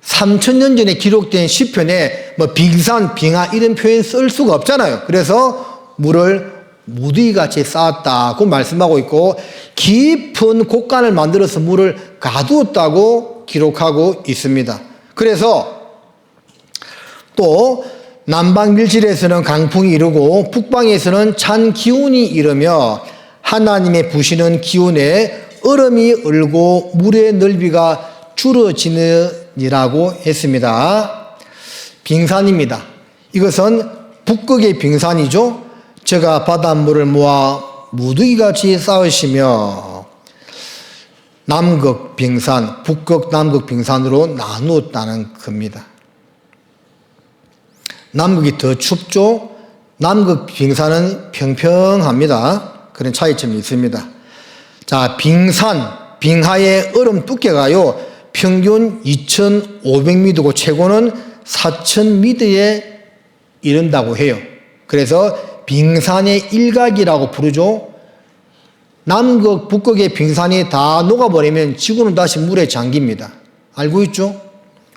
3000년 전에 기록된 시편에 뭐 빙산, 빙하 이런 표현 쓸 수가 없잖아요. 그래서 물을 무더기같이 쌓았다고 말씀하고 있고 깊은 곳간을 만들어서 물을 가두었다고 기록하고 있습니다. 그래서 또 남방 밀실에서는 강풍이 이르고 북방에서는 찬 기온이 이르며 하나님의 부시는 기온에 얼음이 얼고 물의 넓이가 줄어지느니라고 했습니다. 빙산입니다. 이것은 북극의 빙산이죠. 제가 바닷물을 모아 무더기같이 쌓으시며 남극 빙산, 북극 남극 빙산으로 나누었다는 겁니다. 남극이 더 춥죠. 남극 빙산은 평평합니다. 그런 차이점이 있습니다. 자, 빙하의 얼음 두께가요 평균 2,500m고 최고는 4,000m에 이른다고 해요. 그래서 빙산의 일각이라고 부르죠. 남극, 북극의 빙산이 다 녹아버리면 지구는 다시 물에 잠깁니다. 알고 있죠?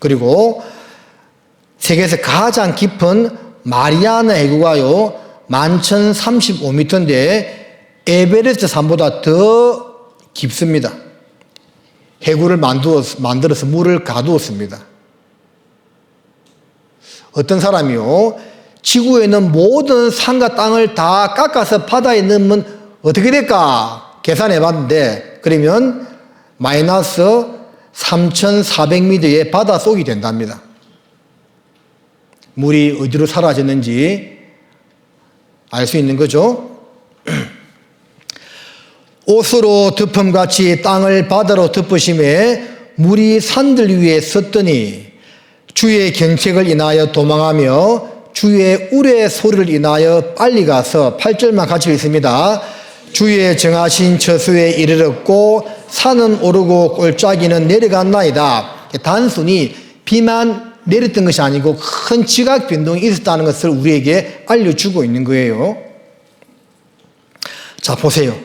그리고 세계에서 가장 깊은 마리아나 해구가요 11,035m인데 에베레스트 산보다 더 깊습니다. 해구를 만들어서 물을 가두었습니다. 어떤 사람이요 지구에 있는 모든 산과 땅을 다 깎아서 바다에 넣으면 어떻게 될까 계산해 봤는데 그러면 마이너스 3,400m의 바닷속이 된답니다. 물이 어디로 사라졌는지 알 수 있는 거죠. 옷으로 덮음같이 땅을 바다로 덮으심에 물이 산들 위에 섰더니 주의 경책을 인하여 도망하며 주의 우레 소리를 인하여 빨리 가서 8절만 같이 읽습니다. 주의 정하신 처소에 이르렀고 산은 오르고 골짜기는 내려갔나이다. 단순히 비만 내렸던 것이 아니고 큰 지각 변동이 있었다는 것을 우리에게 알려주고 있는 거예요. 자, 보세요.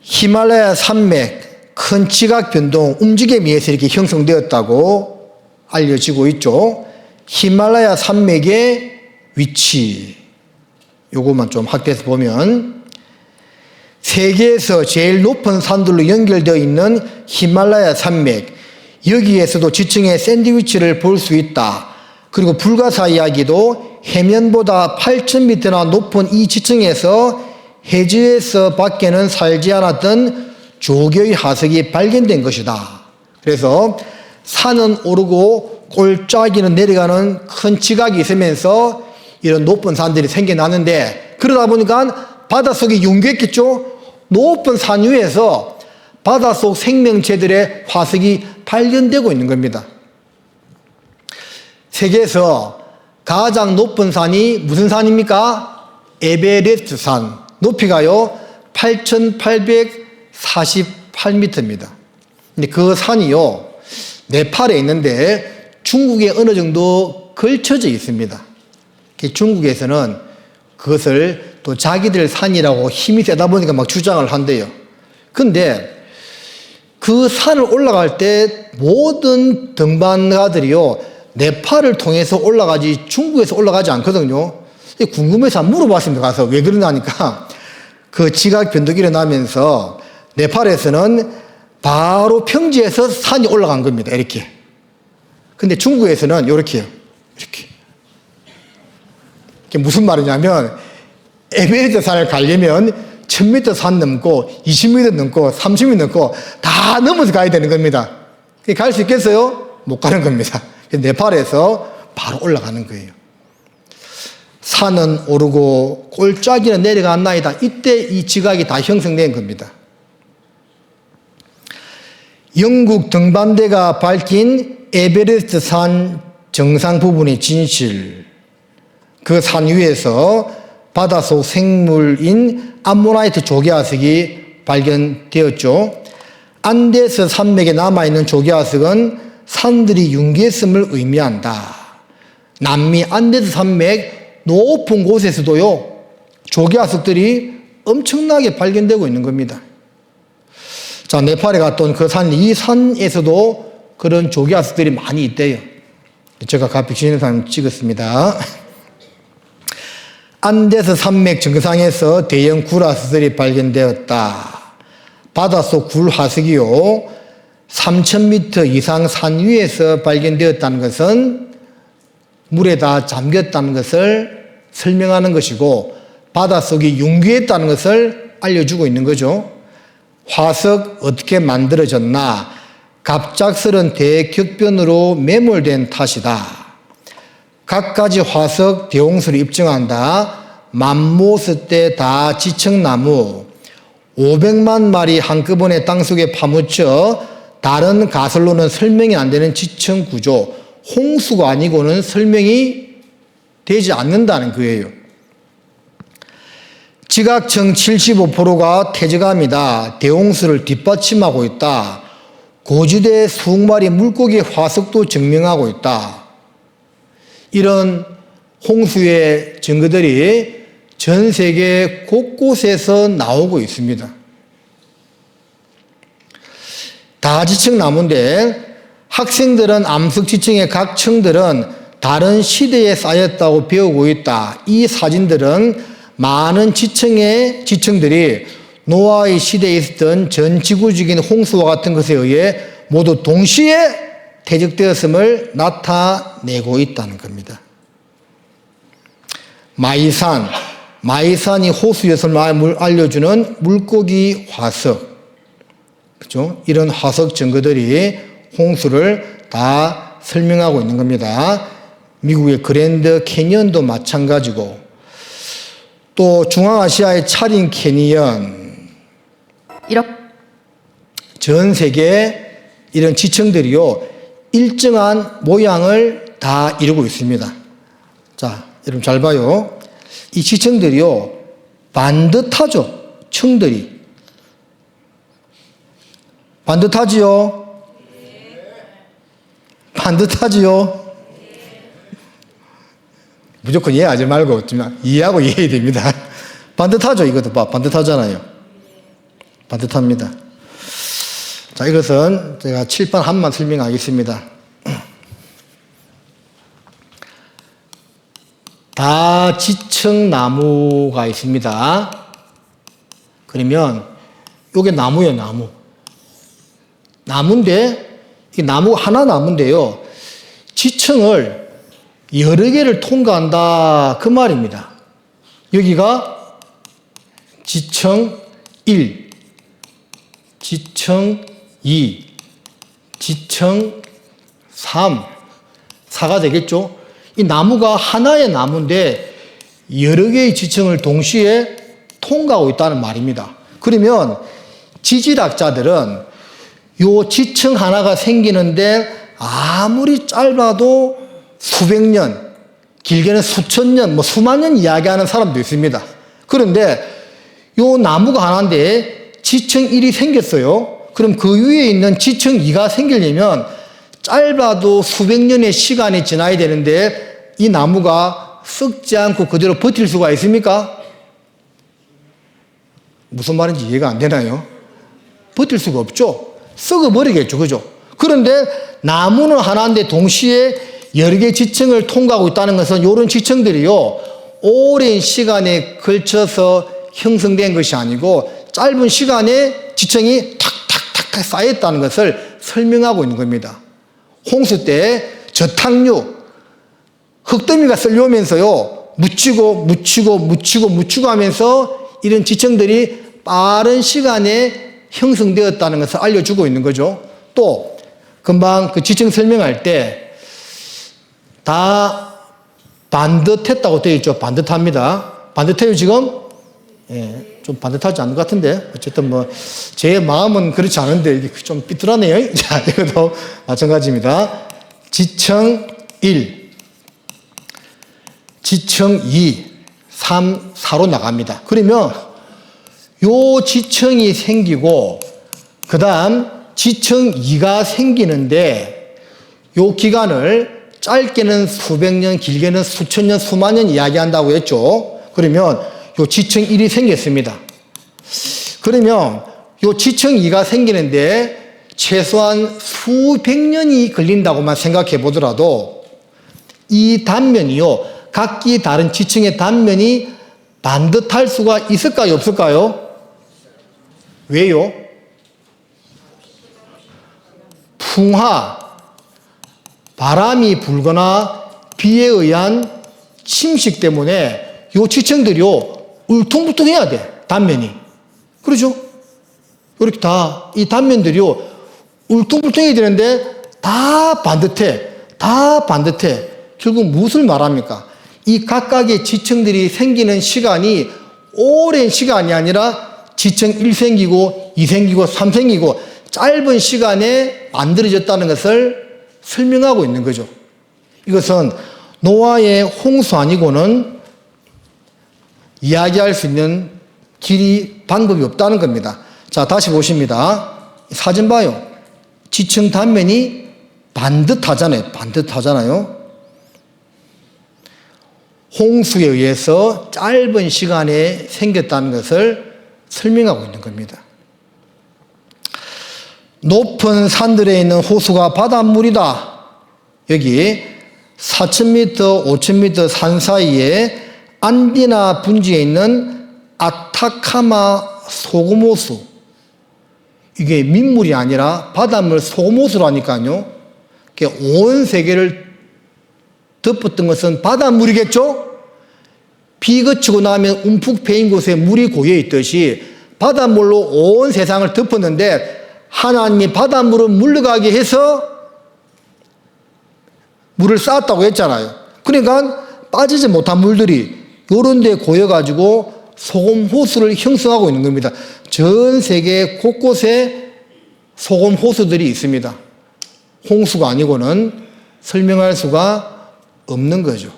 히말라야 산맥 큰 지각 변동 움직임에 의해서 이렇게 형성되었다고 알려지고 있죠. 히말라야 산맥의 위치 요것만 좀 확대해서 보면 세계에서 제일 높은 산들로 연결되어 있는 히말라야 산맥 여기에서도 지층의 샌드위치를 볼 수 있다. 그리고 불가사 이야기도 해면보다 8,000m나 높은 이 지층에서 해저에서 밖에는 살지 않았던 조개의 화석이 발견된 것이다. 그래서 산은 오르고 골짜기는 내려가는 큰 지각이 있으면서 이런 높은 산들이 생겨나는데 그러다 보니까 바닷속이 융기했겠죠. 높은 산 위에서 바닷속 생명체들의 화석이 발견되고 있는 겁니다. 세계에서 가장 높은 산이 무슨 산입니까? 에베레스트 산. 높이가요 8,848m입니다. 근데 그 산이요 네팔에 있는데 중국에 어느 정도 걸쳐져 있습니다. 중국에서는 그것을 또 자기들 산이라고 힘이 세다 보니까 막 주장을 한대요. 근데 그 산을 올라갈 때 모든 등반가들이요 네팔을 통해서 올라가지 중국에서 올라가지 않거든요. 궁금해서 물어봤습니다. 가서 왜 그러냐니까 그 지각 변동이 일어나면서 네팔에서는 바로 평지에서 산이 올라간 겁니다. 이렇게. 근데 중국에서는 이렇게요. 이렇게. 이게 무슨 말이냐면 에베레스트 산을 가려면 1000m 산 넘고 20m 넘고 30m 넘고 다 넘어서 가야 되는 겁니다. 갈 수 있겠어요? 못 가는 겁니다. 네팔에서 바로 올라가는 거예요. 산은 오르고 골짜기는 내려갔나이다. 이때 이 지각이 다 형성된 겁니다. 영국 등반대가 밝힌 에베레스트 산 정상 부분의 진실. 그 산 위에서 바닷속 생물인 암모나이트 조개화석이 발견되었죠. 안데스 산맥에 남아있는 조개화석은 산들이 융기했음을 의미한다. 남미 안데스 산맥 높은 곳에서도요 조개화석들이 엄청나게 발견되고 있는 겁니다. 자, 네팔에 갔던 그 산, 이 산에서도 그런 조개화석들이 많이 있대요. 제가 가평 진영상 찍었습니다. 안데스 산맥 정상에서 대형 굴화석들이 발견되었다. 바닷속 굴화석이요 3,000m 이상 산 위에서 발견되었다는 것은 물에 다 잠겼다는 것을 설명하는 것이고 바닷속이 융기했다는 것을 알려주고 있는 거죠. 화석 어떻게 만들어졌나? 갑작스런 대격변으로 매몰된 탓이다. 갖가지 화석 대홍수를 입증한다. 맘모스 때 다 지층나무 500만 마리 한꺼번에 땅속에 파묻혀 다른 가설로는 설명이 안 되는 지층 구조, 홍수가 아니고는 설명이 되지 않는다는 거예요. 지각층 75%가 퇴적암이다. 대홍수를 뒷받침하고 있다. 고지대 수마리 물고기 화석도 증명하고 있다. 이런 홍수의 증거들이 전 세계 곳곳에서 나오고 있습니다. 다지층 나무인데 학생들은 암석 지층의 각 층들은 다른 시대에 쌓였다고 배우고 있다. 이 사진들은 많은 지층들이 노아의 시대에 있었던 전 지구적인 홍수와 같은 것에 의해 모두 동시에 퇴적되었음을 나타내고 있다는 겁니다. 마이산이 호수 요소를 알려주는 물고기 화석. 그죠? 이런 화석 증거들이 홍수를 다 설명하고 있는 겁니다. 미국의 그랜드 캐니언도 마찬가지고, 또 중앙아시아의 차린 캐니언, 전 세계 이런 지층들이요, 일정한 모양을 다 이루고 있습니다. 자, 여러분 잘 봐요. 이 지층들이요, 반듯하죠. 층들이. 반듯하지요? 반듯하지요? 무조건 이해하지 말고 이해하고 이해해야 됩니다. 반듯하죠? 이것도 봐. 반듯하잖아요. 반듯합니다. 자, 이것은 제가 칠판 한만 설명하겠습니다. 다지층나무가 있습니다. 그러면 이게 나무예요, 나무. 나무인데, 이 나무 하나 나무인데요, 지층을 여러 개를 통과한다, 그 말입니다. 여기가 지층 1, 지층 2, 지층 3, 4가 되겠죠? 이 나무가 하나의 나무인데 여러 개의 지층을 동시에 통과하고 있다는 말입니다. 그러면 지질학자들은 요 지층 하나가 생기는데 아무리 짧아도 수백 년, 길게는 수천 년, 수만 년 이야기하는 사람도 있습니다. 그런데 요 나무가 하나인데 지층 1이 생겼어요. 그럼 그 위에 있는 지층 2가 생기려면 짧아도 수백 년의 시간이 지나야 되는데 이 나무가 썩지 않고 그대로 버틸 수가 있습니까? 무슨 말인지 이해가 안 되나요? 버틸 수가 없죠. 썩어버리겠죠. 그죠? 그런데 나무는 하나인데 동시에 여러 개의 지층을 통과하고 있다는 것은 이런 지층들이요, 오랜 시간에 걸쳐서 형성된 것이 아니고 짧은 시간에 지층이 탁탁탁탁 쌓였다는 것을 설명하고 있는 겁니다. 홍수 때 저탕류, 흙더미가 쓸려오면서요, 묻히고 하면서 이런 지층들이 빠른 시간에 형성되었다는 것을 알려주고 있는 거죠. 또 금방 그 지층 설명할 때 다 반듯했다고 되어 있죠. 반듯합니다. 반듯해요 지금? 예, 좀 반듯하지 않은 것 같은데 어쨌든 제 마음은 그렇지 않은데 이게 좀 삐뚤하네요. 자, 이것도 마찬가지입니다. 지층 1, 지층 2, 3, 4로 나갑니다. 그러면 요 지층이 생기고 그 다음 지층 2가 생기는데 요 기간을 짧게는 수백 년, 길게는 수천 년, 수만 년 이야기한다고 했죠. 그러면 요 지층 1이 생겼습니다. 그러면 요 지층 2가 생기는데 최소한 수백 년이 걸린다고만 생각해 보더라도 이 단면이요, 각기 다른 지층의 단면이 반듯할 수가 있을까요, 없을까요? 왜요? 풍화, 바람이 불거나 비에 의한 침식 때문에 요 지층들이요, 울퉁불퉁해야 돼, 단면이. 그렇죠? 이렇게 다, 이 단면들이요, 울퉁불퉁해야 되는데 다 반듯해. 결국 무엇을 말합니까? 이 각각의 지층들이 생기는 시간이 오랜 시간이 아니라 지층 1 생기고 2 생기고 3 생기고 짧은 시간에 만들어졌다는 것을 설명하고 있는 거죠. 이것은 노아의 홍수 아니고는 이야기할 수 있는 방법이 없다는 겁니다. 자, 다시 보십니다. 사진 봐요. 지층 단면이 반듯하잖아요. 홍수에 의해서 짧은 시간에 생겼다는 것을 설명하고 있는 겁니다. 높은 산들에 있는 호수가 바닷물이다. 여기 4,000m, 5,000m 산 사이에 안디나 분지에 있는 아타카마 소금호수. 이게 민물이 아니라 바닷물 소금호수라니까요. 온 세계를 덮었던 것은 바닷물이겠죠? 비 그치고 나면 움푹 패인 곳에 물이 고여 있듯이 바닷물로 온 세상을 덮었는데 하나님이 바닷물을 물러가게 해서 물을 쌓았다고 했잖아요. 그러니까 빠지지 못한 물들이 요런 데 고여가지고 소금호수를 형성하고 있는 겁니다. 전 세계 곳곳에 소금호수들이 있습니다. 홍수가 아니고는 설명할 수가 없는 거죠.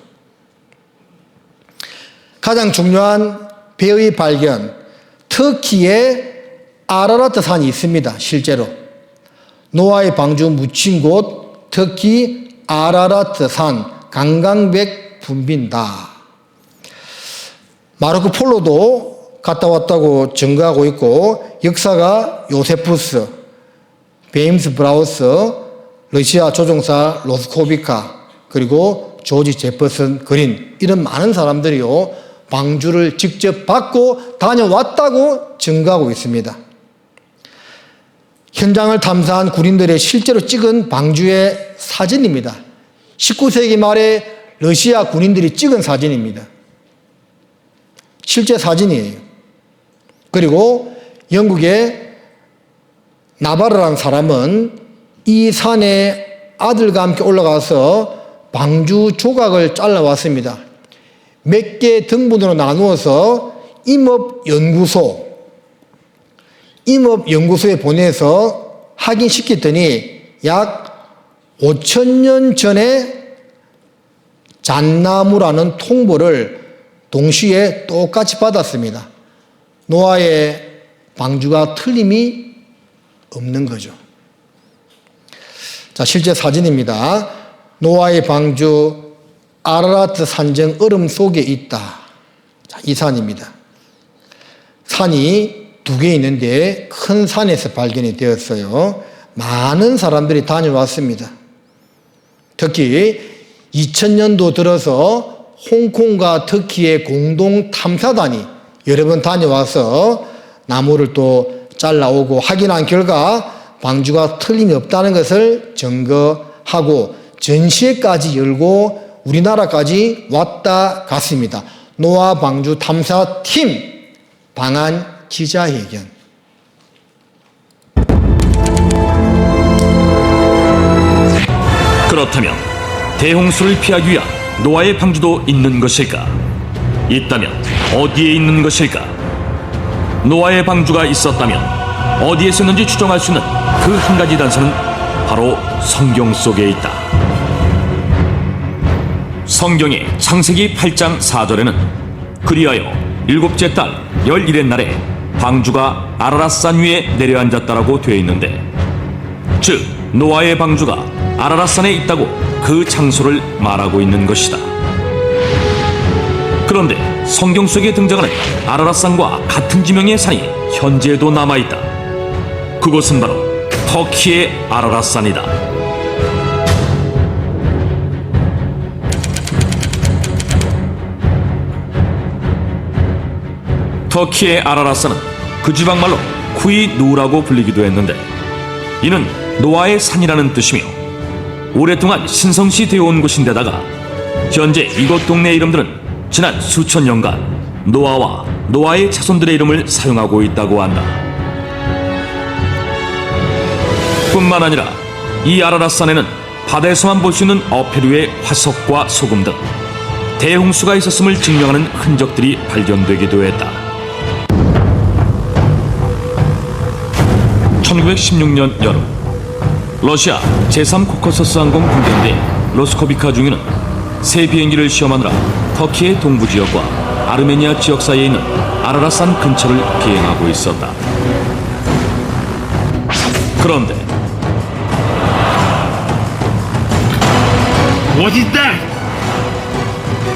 가장 중요한 배의 발견, 터키에 아라라트 산이 있습니다. 실제로 노아의 방주 묻힌 곳 터키 아라라트 산, 강강백 분빈다. 마르코 폴로도 갔다 왔다고 증거하고 있고 역사가 요세푸스, 베임스 브라우스, 러시아 조종사 로스코비카, 그리고 조지 제퍼슨 그린, 이런 많은 사람들이요 방주를 직접 받고 다녀왔다고 증거하고 있습니다. 현장을 탐사한 군인들의 실제로 찍은 방주의 사진입니다. 19세기 말에 러시아 군인들이 찍은 사진입니다. 실제 사진이에요. 그리고 영국의 나바르라는 사람은 이 산에 아들과 함께 올라가서 방주 조각을 잘라왔습니다. 몇 개 등분으로 나누어서 임업연구소에 보내서 확인시켰더니 약 5,000년 전에 잣나무라는 통보를 동시에 똑같이 받았습니다. 노아의 방주가 틀림이 없는 거죠. 자, 실제 사진입니다. 노아의 방주 아라라트 산정 얼음 속에 있다. 자, 이 산입니다. 산이 두 개 있는데 큰 산에서 발견이 되었어요. 많은 사람들이 다녀왔습니다. 특히 2000년도 들어서 홍콩과 터키의 공동 탐사단이 여러 번 다녀와서 나무를 또 잘라오고 확인한 결과 방주가 틀림이 없다는 것을 증거하고 전시회까지 열고 우리나라까지 왔다 갔습니다. 노아 방주 탐사팀 방한 기자회견. 그렇다면 대홍수를 피하기 위한 노아의 방주도 있는 것일까? 있다면 어디에 있는 것일까? 노아의 방주가 있었다면 어디에 있었는지 추정할 수 있는 그 한 가지 단서는 바로 성경 속에 있다. 성경의 창세기 8장 4절에는 그리하여 일곱째 달 11의 날에 방주가 아라랏산 위에 내려앉았다라고 되어 있는데, 즉 노아의 방주가 아라랏산에 있다고 그 장소를 말하고 있는 것이다. 그런데 성경 속에 등장하는 아라랏산과 같은 지명의 산이 현재도 남아있다. 그곳은 바로 터키의 아라랏산이다. 터키의 아라랏산은 그 지방말로 쿠이누라고 불리기도 했는데, 이는 노아의 산이라는 뜻이며 오랫동안 신성시 되어온 곳인데다가 현재 이곳 동네 이름들은 지난 수천 년간 노아와 노아의 자손들의 이름을 사용하고 있다고 한다. 뿐만 아니라 이 아라랏산에는 바다에서만 볼 수 있는 어패류의 화석과 소금 등 대홍수가 있었음을 증명하는 흔적들이 발견되기도 했다. 1916년 여름, 러시아 제3코커서스 항공 군대인데 로스코비카 중위는 새 비행기를 시험하느라 터키의 동부 지역과 아르메니아 지역 사이에 있는 아라랏산 근처를 비행하고 있었다. 그런데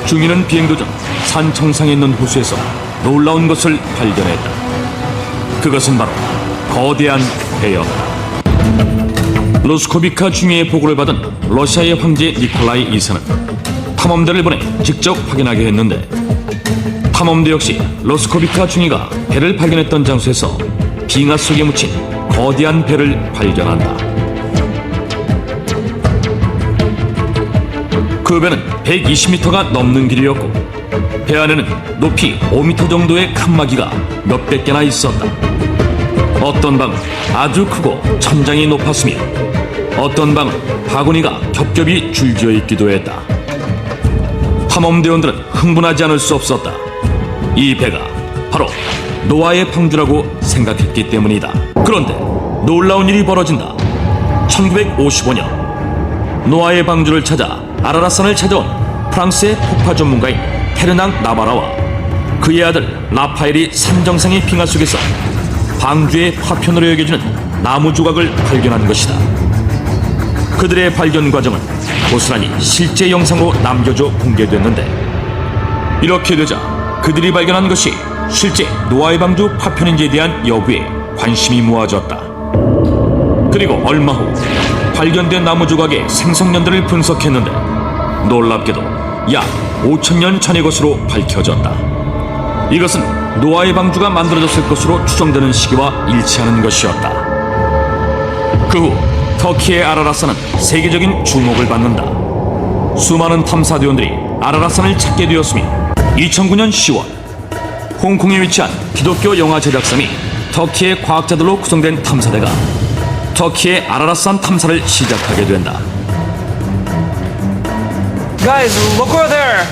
중위는 비행 도중 산 정상에 있는 호수에서 놀라운 것을 발견했다. 그것은 바로 거대한 배였다. 로스코비카 중위의 보고를 받은 러시아의 황제 니콜라이 2세는 탐험대를 보내 직접 확인하게 했는데, 탐험대 역시 로스코비카 중위가 배를 발견했던 장소에서 빙하 속에 묻힌 거대한 배를 발견한다. 그 배는 120m가 넘는 길이었고, 배 안에는 높이 5m 정도의 칸막이가 몇백 개나 있었다. 어떤 방은 아주 크고 천장이 높았으며, 어떤 방은 바구니가 겹겹이 줄지어 있기도 했다. 탐험대원들은 흥분하지 않을 수 없었다. 이 배가 바로 노아의 방주라고 생각했기 때문이다. 그런데 놀라운 일이 벌어진다. 1955년 노아의 방주를 찾아 아라라산을 찾아온 프랑스의 폭파 전문가인 페르낭 나바라와 그의 아들 라파엘이 산 정상의 빙하 속에서 방주의 파편으로 여겨지는 나무 조각을 발견한 것이다. 그들의 발견 과정은 고스란히 실제 영상으로 남겨져 공개됐는데, 이렇게 되자 그들이 발견한 것이 실제 노아의 방주 파편인지에 대한 여부에 관심이 모아졌다. 그리고 얼마 후 발견된 나무 조각의 생성년들을 분석했는데, 놀랍게도 약 5,000년 전의 것으로 밝혀졌다. 이것은 노아의 방주가 만들어졌을 것으로 추정되는 시기와 일치하는 것이었다. 그 후 터키의 아라라산은 세계적인 주목을 받는다. 수많은 탐사대원들이 아라라산을 찾게 되었으며, 2009년 10월 홍콩에 위치한 기독교 영화 제작사인 터키의 과학자들로 구성된 탐사대가 터키의 아라라산 탐사를 시작하게 된다. Guys, look over there.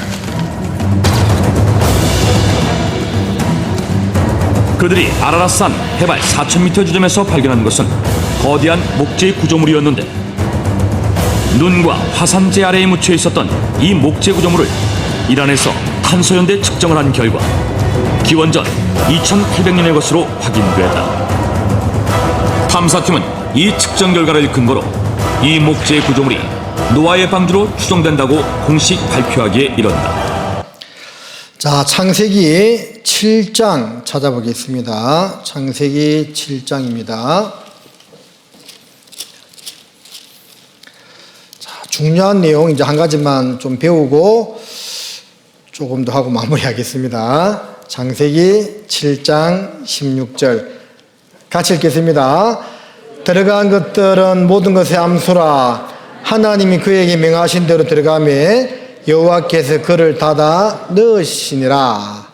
그들이 아라라산 해발 4,000m 지점에서 발견한 것은 거대한 목재 구조물이었는데, 눈과 화산재 아래에 묻혀 있었던 이 목재 구조물을 이란에서 탄소연대 측정을 한 결과 기원전 2,800년의 것으로 확인됐다. 탐사팀은 이 측정 결과를 근거로 이 목재 구조물이 노아의 방주로 추정된다고 공식 발표하기에 이른다. 자, 창세기 7장 찾아보겠습니다. 창세기 7장입니다. 자, 중요한 내용 이제 한 가지만 좀 배우고 조금 더 하고 마무리하겠습니다. 창세기 7장 16절 같이 읽겠습니다. 들어간 것들은 모든 것의 암소라. 하나님이 그에게 명하신 대로 들어가매 여호와께서 그를 닫아 넣으시니라.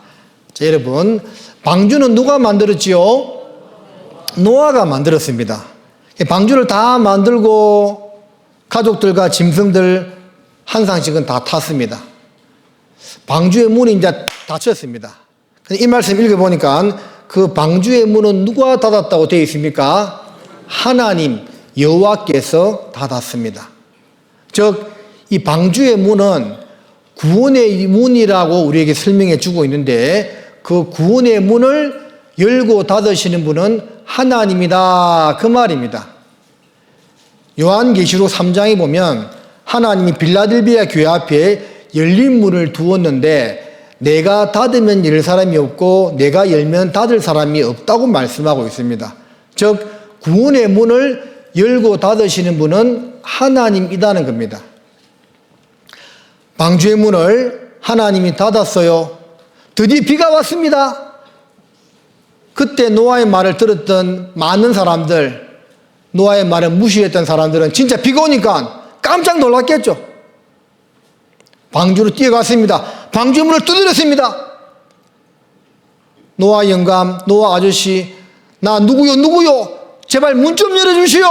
자, 여러분, 방주는 누가 만들었지요? 노아가 만들었습니다. 방주를 다 만들고 가족들과 짐승들 한 상씩은 다 탔습니다. 방주의 문이 이제 닫혔습니다. 이 말씀 읽어보니까 그 방주의 문은 누가 닫았다고 되어 있습니까? 하나님 여호와께서 닫았습니다. 즉, 이 방주의 문은 구원의 문이라고 우리에게 설명해 주고 있는데, 그 구원의 문을 열고 닫으시는 분은 하나님이다, 그 말입니다. 요한계시록 3장에 보면 하나님이 빌라델비아 교회 앞에 열린 문을 두었는데, 내가 닫으면 열 사람이 없고 내가 열면 닫을 사람이 없다고 말씀하고 있습니다. 즉, 구원의 문을 열고 닫으시는 분은 하나님이라는 겁니다. 방주의 문을 하나님이 닫았어요. 드디어 비가 왔습니다. 그때 노아의 말을 들었던 많은 사람들, 노아의 말을 무시했던 사람들은 진짜 비가 오니까 깜짝 놀랐겠죠. 방주로 뛰어갔습니다. 방주의 문을 두드렸습니다. 노아 영감, 노아 아저씨, 나 누구요? 제발 문 좀 열어주시오!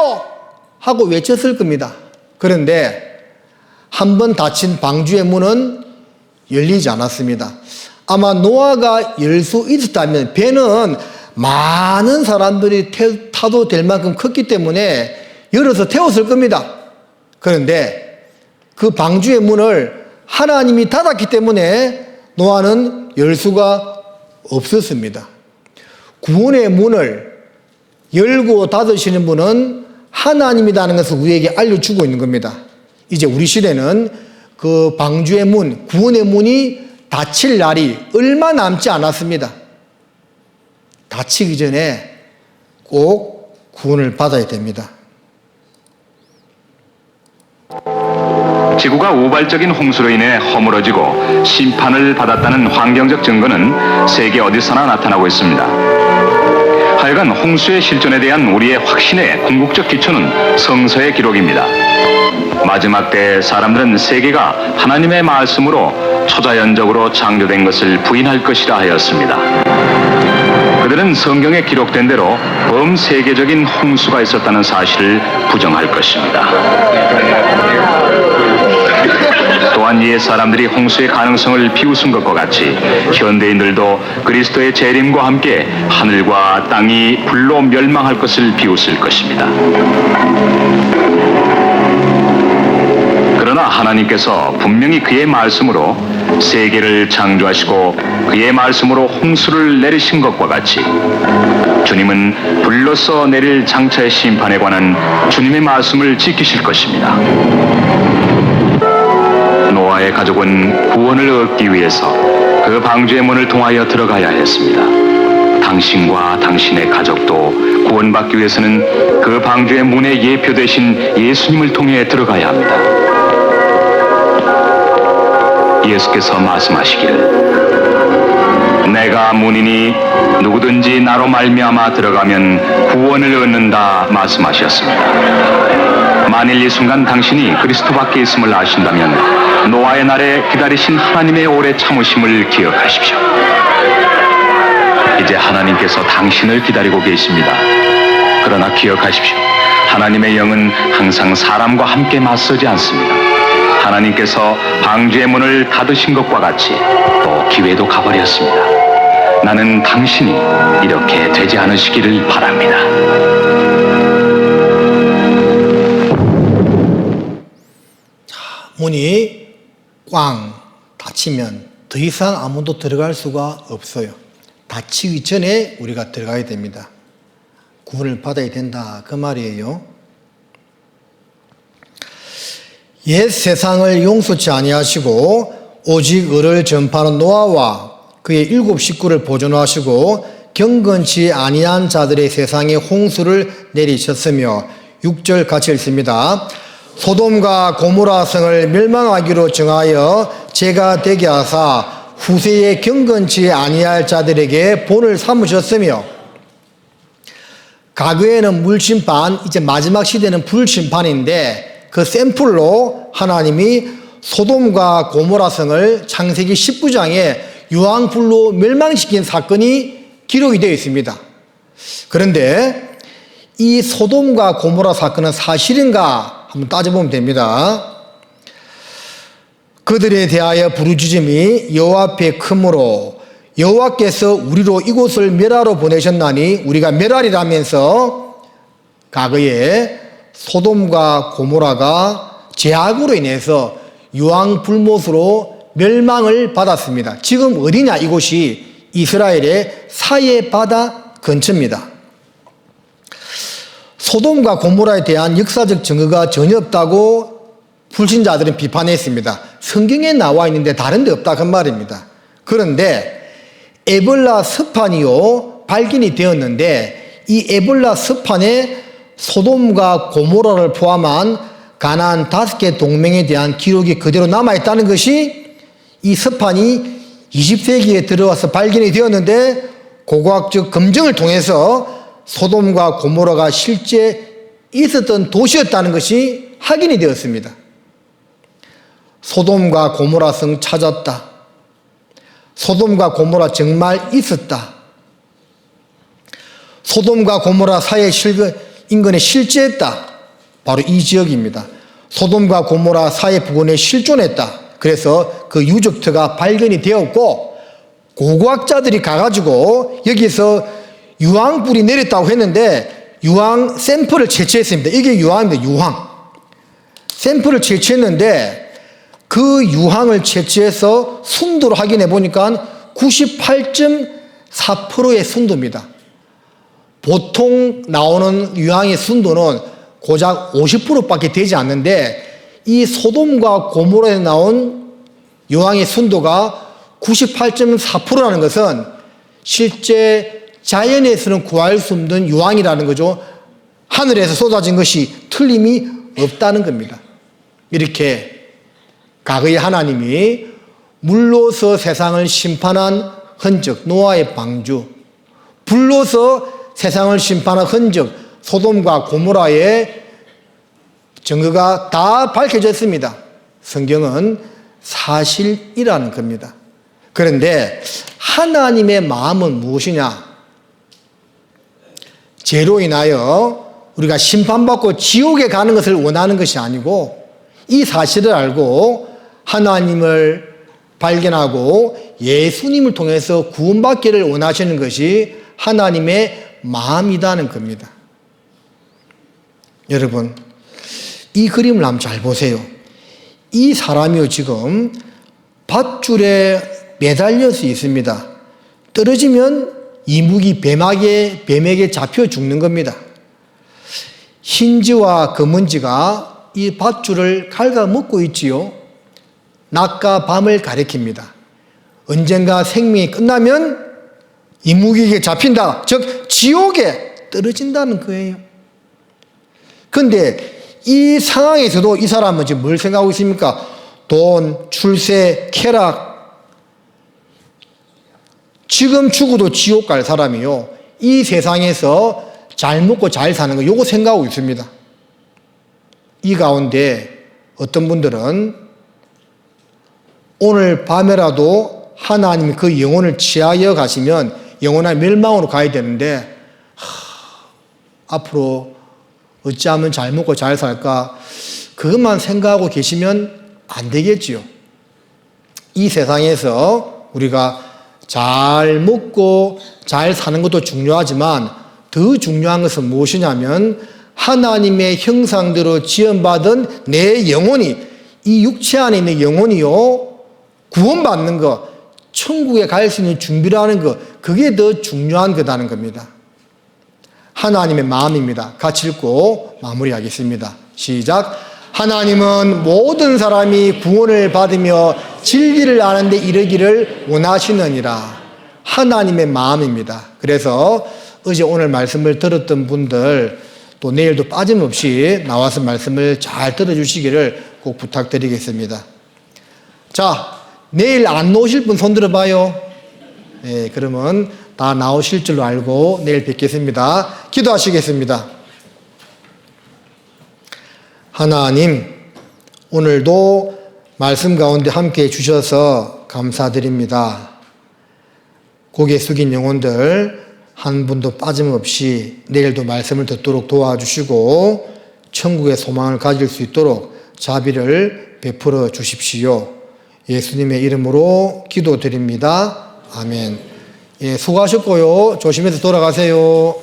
하고 외쳤을 겁니다. 그런데 한 번 닫힌 방주의 문은 열리지 않았습니다. 아마 노아가 열 수 있었다면 배는 많은 사람들이 타도 될 만큼 컸기 때문에 열어서 태웠을 겁니다. 그런데 그 방주의 문을 하나님이 닫았기 때문에 노아는 열 수가 없었습니다. 구원의 문을 열고 닫으시는 분은 하나님이라는 것을 우리에게 알려주고 있는 겁니다. 이제 우리 시대는 그 방주의 문, 구원의 문이 닫힐 날이 얼마 남지 않았습니다. 닫히기 전에 꼭 구원을 받아야 됩니다. 지구가 우발적인 홍수로 인해 허물어지고 심판을 받았다는 환경적 증거는 세계 어디서나 나타나고 있습니다. 하여간 홍수의 실존에 대한 우리의 확신의 궁극적 기초는 성서의 기록입니다. 마지막 때 사람들은 세계가 하나님의 말씀으로 초자연적으로 창조된 것을 부인할 것이라 하였습니다. 그들은 성경에 기록된 대로 범세계적인 홍수가 있었다는 사실을 부정할 것입니다. 또한 옛 사람들이 홍수의 가능성을 비웃은 것과 같이 현대인들도 그리스도의 재림과 함께 하늘과 땅이 불로 멸망할 것을 비웃을 것입니다. 그러나 하나님께서 분명히 그의 말씀으로 세계를 창조하시고 그의 말씀으로 홍수를 내리신 것과 같이 주님은 불로써 내릴 장차의 심판에 관한 주님의 말씀을 지키실 것입니다. 노아의 가족은 구원을 얻기 위해서 그 방주의 문을 통하여 들어가야 했습니다. 당신과 당신의 가족도 구원받기 위해서는 그 방주의 문에 예표되신 예수님을 통해 들어가야 합니다. 예수께서 말씀하시기를 내가 문이니 누구든지 나로 말미암아 들어가면 구원을 얻는다 말씀하셨습니다. 만일 이 순간 당신이 그리스도 밖에 있음을 아신다면 노아의 날에 기다리신 하나님의 오래 참으심을 기억하십시오. 이제 하나님께서 당신을 기다리고 계십니다. 그러나 기억하십시오. 하나님의 영은 항상 사람과 함께 맞서지 않습니다. 하나님께서 방주의 문을 닫으신 것과 같이 또 기회도 가버렸습니다. 나는 당신이 이렇게 되지 않으시기를 바랍니다. 문이 꽝 닫히면 더 이상 아무도 들어갈 수가 없어요. 닫히기 전에 우리가 들어가야 됩니다. 구원을 받아야 된다 그 말이에요. 옛 세상을 용서치 아니하시고 오직 의를 전파하는 노아와 그의 7 식구를 보존하시고 경건치 아니한 자들의 세상에 홍수를 내리셨으며 6절 같이 읽습니다. 소돔과 고모라 성을 멸망하기로 정하여 죄가 되게 하사 후세에 경건치 아니할 자들에게 본을 삼으셨으며 과거에는 물심판, 이제 마지막 시대는 불심판인데 그 샘플로 하나님이 소돔과 고모라 성을 창세기 19장에 유황불로 멸망시킨 사건이 기록이 되어 있습니다. 그런데 이 소돔과 고모라 사건은 사실인가 한번 따져보면 됩니다. 그들에 대하여 부르짖음이 여호와 앞에 크므로 여호와께서 우리로 이곳을 멸하러 보내셨나니 우리가 멸하리라면서 과거에 소돔과 고모라가 죄악으로 인해서 유황불못으로 멸망을 받았습니다. 지금 어디냐? 이곳이 이스라엘의 사해 바다 근처입니다. 소돔과 고모라에 대한 역사적 증거가 전혀 없다고 불신자들은 비판했습니다. 성경에 나와 있는데 다른 데 없다 그 말입니다. 그런데 에볼라 서판이요 발견이 되었는데 이 에볼라 서판에 소돔과 고모라를 포함한 가나안 5개 동맹에 대한 기록이 그대로 남아있다는 것이 이 서판이 20세기에 들어와서 발견이 되었는데 고고학적 검증을 통해서 소돔과 고모라가 실제 있었던 도시였다는 것이 확인이 되었습니다. 소돔과 고모라 성 찾았다. 소돔과 고모라 정말 있었다. 소돔과 고모라 사이의 인근에 실제했다. 바로 이 지역입니다. 소돔과 고모라 사해 부근에 실존했다. 그래서 그 유적터가 발견이 되었고 고고학자들이 가가지고 여기서 유황불이 내렸다고 했는데 유황 샘플을 채취했습니다. 이게 유황입니다. 유황. 샘플을 채취했는데 그 유황을 채취해서 순도를 확인해 보니까 98.4%의 순도입니다. 보통 나오는 유황의 순도는 고작 50%밖에 되지 않는데 이 소돔과 고모라에 나온 유황의 순도가 98.4%라는 것은 실제 자연에서는 구할 수 없는 유황이라는 거죠. 하늘에서 쏟아진 것이 틀림이 없다는 겁니다. 이렇게 과거의 하나님이 물로서 세상을 심판한 흔적, 노아의 방주, 불로서 세상을 심판한 흔적, 소돔과 고모라의 증거가 다 밝혀졌습니다. 성경은 사실이라는 겁니다. 그런데 하나님의 마음은 무엇이냐? 죄로 인하여 우리가 심판받고 지옥에 가는 것을 원하는 것이 아니고 이 사실을 알고 하나님을 발견하고 예수님을 통해서 구원받기를 원하시는 것이 하나님의 마음이라는 겁니다. 여러분, 이 그림을 한번 잘 보세요. 이 사람이요, 지금 밧줄에 매달려서 있습니다. 떨어지면 이묵이 뱀에게 잡혀 죽는 겁니다. 흰지와 검은지가 이 밧줄을 갉아먹고 있지요. 낮과 밤을 가리킵니다. 언젠가 생명이 끝나면 이묵에게 잡힌다. 즉 지옥에 떨어진다는 거예요. 그런데 이 상황에서도 이 사람은 지금 뭘 생각하고 있습니까? 돈, 출세, 쾌락. 지금 죽어도 지옥 갈 사람이요. 이 세상에서 잘 먹고 잘 사는 거 요거 생각하고 있습니다. 이 가운데 어떤 분들은 오늘 밤에라도 하나님이 그 영혼을 취하여 가시면 영원한 멸망으로 가야 되는데 앞으로 어찌하면 잘 먹고 잘 살까 그것만 생각하고 계시면 안 되겠지요. 이 세상에서 우리가 잘 먹고 잘 사는 것도 중요하지만 더 중요한 것은 무엇이냐면 하나님의 형상대로 지음받은 내 영혼이, 이 육체 안에 있는 영혼이요, 구원받는 것, 천국에 갈 수 있는 준비를 하는 것, 그게 더 중요한 거다는 겁니다. 하나님의 마음입니다. 같이 읽고 마무리하겠습니다. 시작. 하나님은 모든 사람이 구원을 받으며 진리를 아는 데 이르기를 원하시느니라. 하나님의 마음입니다. 그래서 어제 오늘 말씀을 들었던 분들 또 내일도 빠짐없이 나와서 말씀을 잘 들어주시기를 꼭 부탁드리겠습니다. 자, 내일 안 나오실 분 손 들어봐요. 네, 그러면 다 나오실 줄로 알고 내일 뵙겠습니다. 기도하시겠습니다. 하나님, 오늘도 말씀 가운데 함께 해주셔서 감사드립니다. 고개 숙인 영혼들 한 분도 빠짐없이 내일도 말씀을 듣도록 도와주시고 천국의 소망을 가질 수 있도록 자비를 베풀어 주십시오. 예수님의 이름으로 기도드립니다. 아멘. 예, 수고하셨고요. 조심해서 돌아가세요.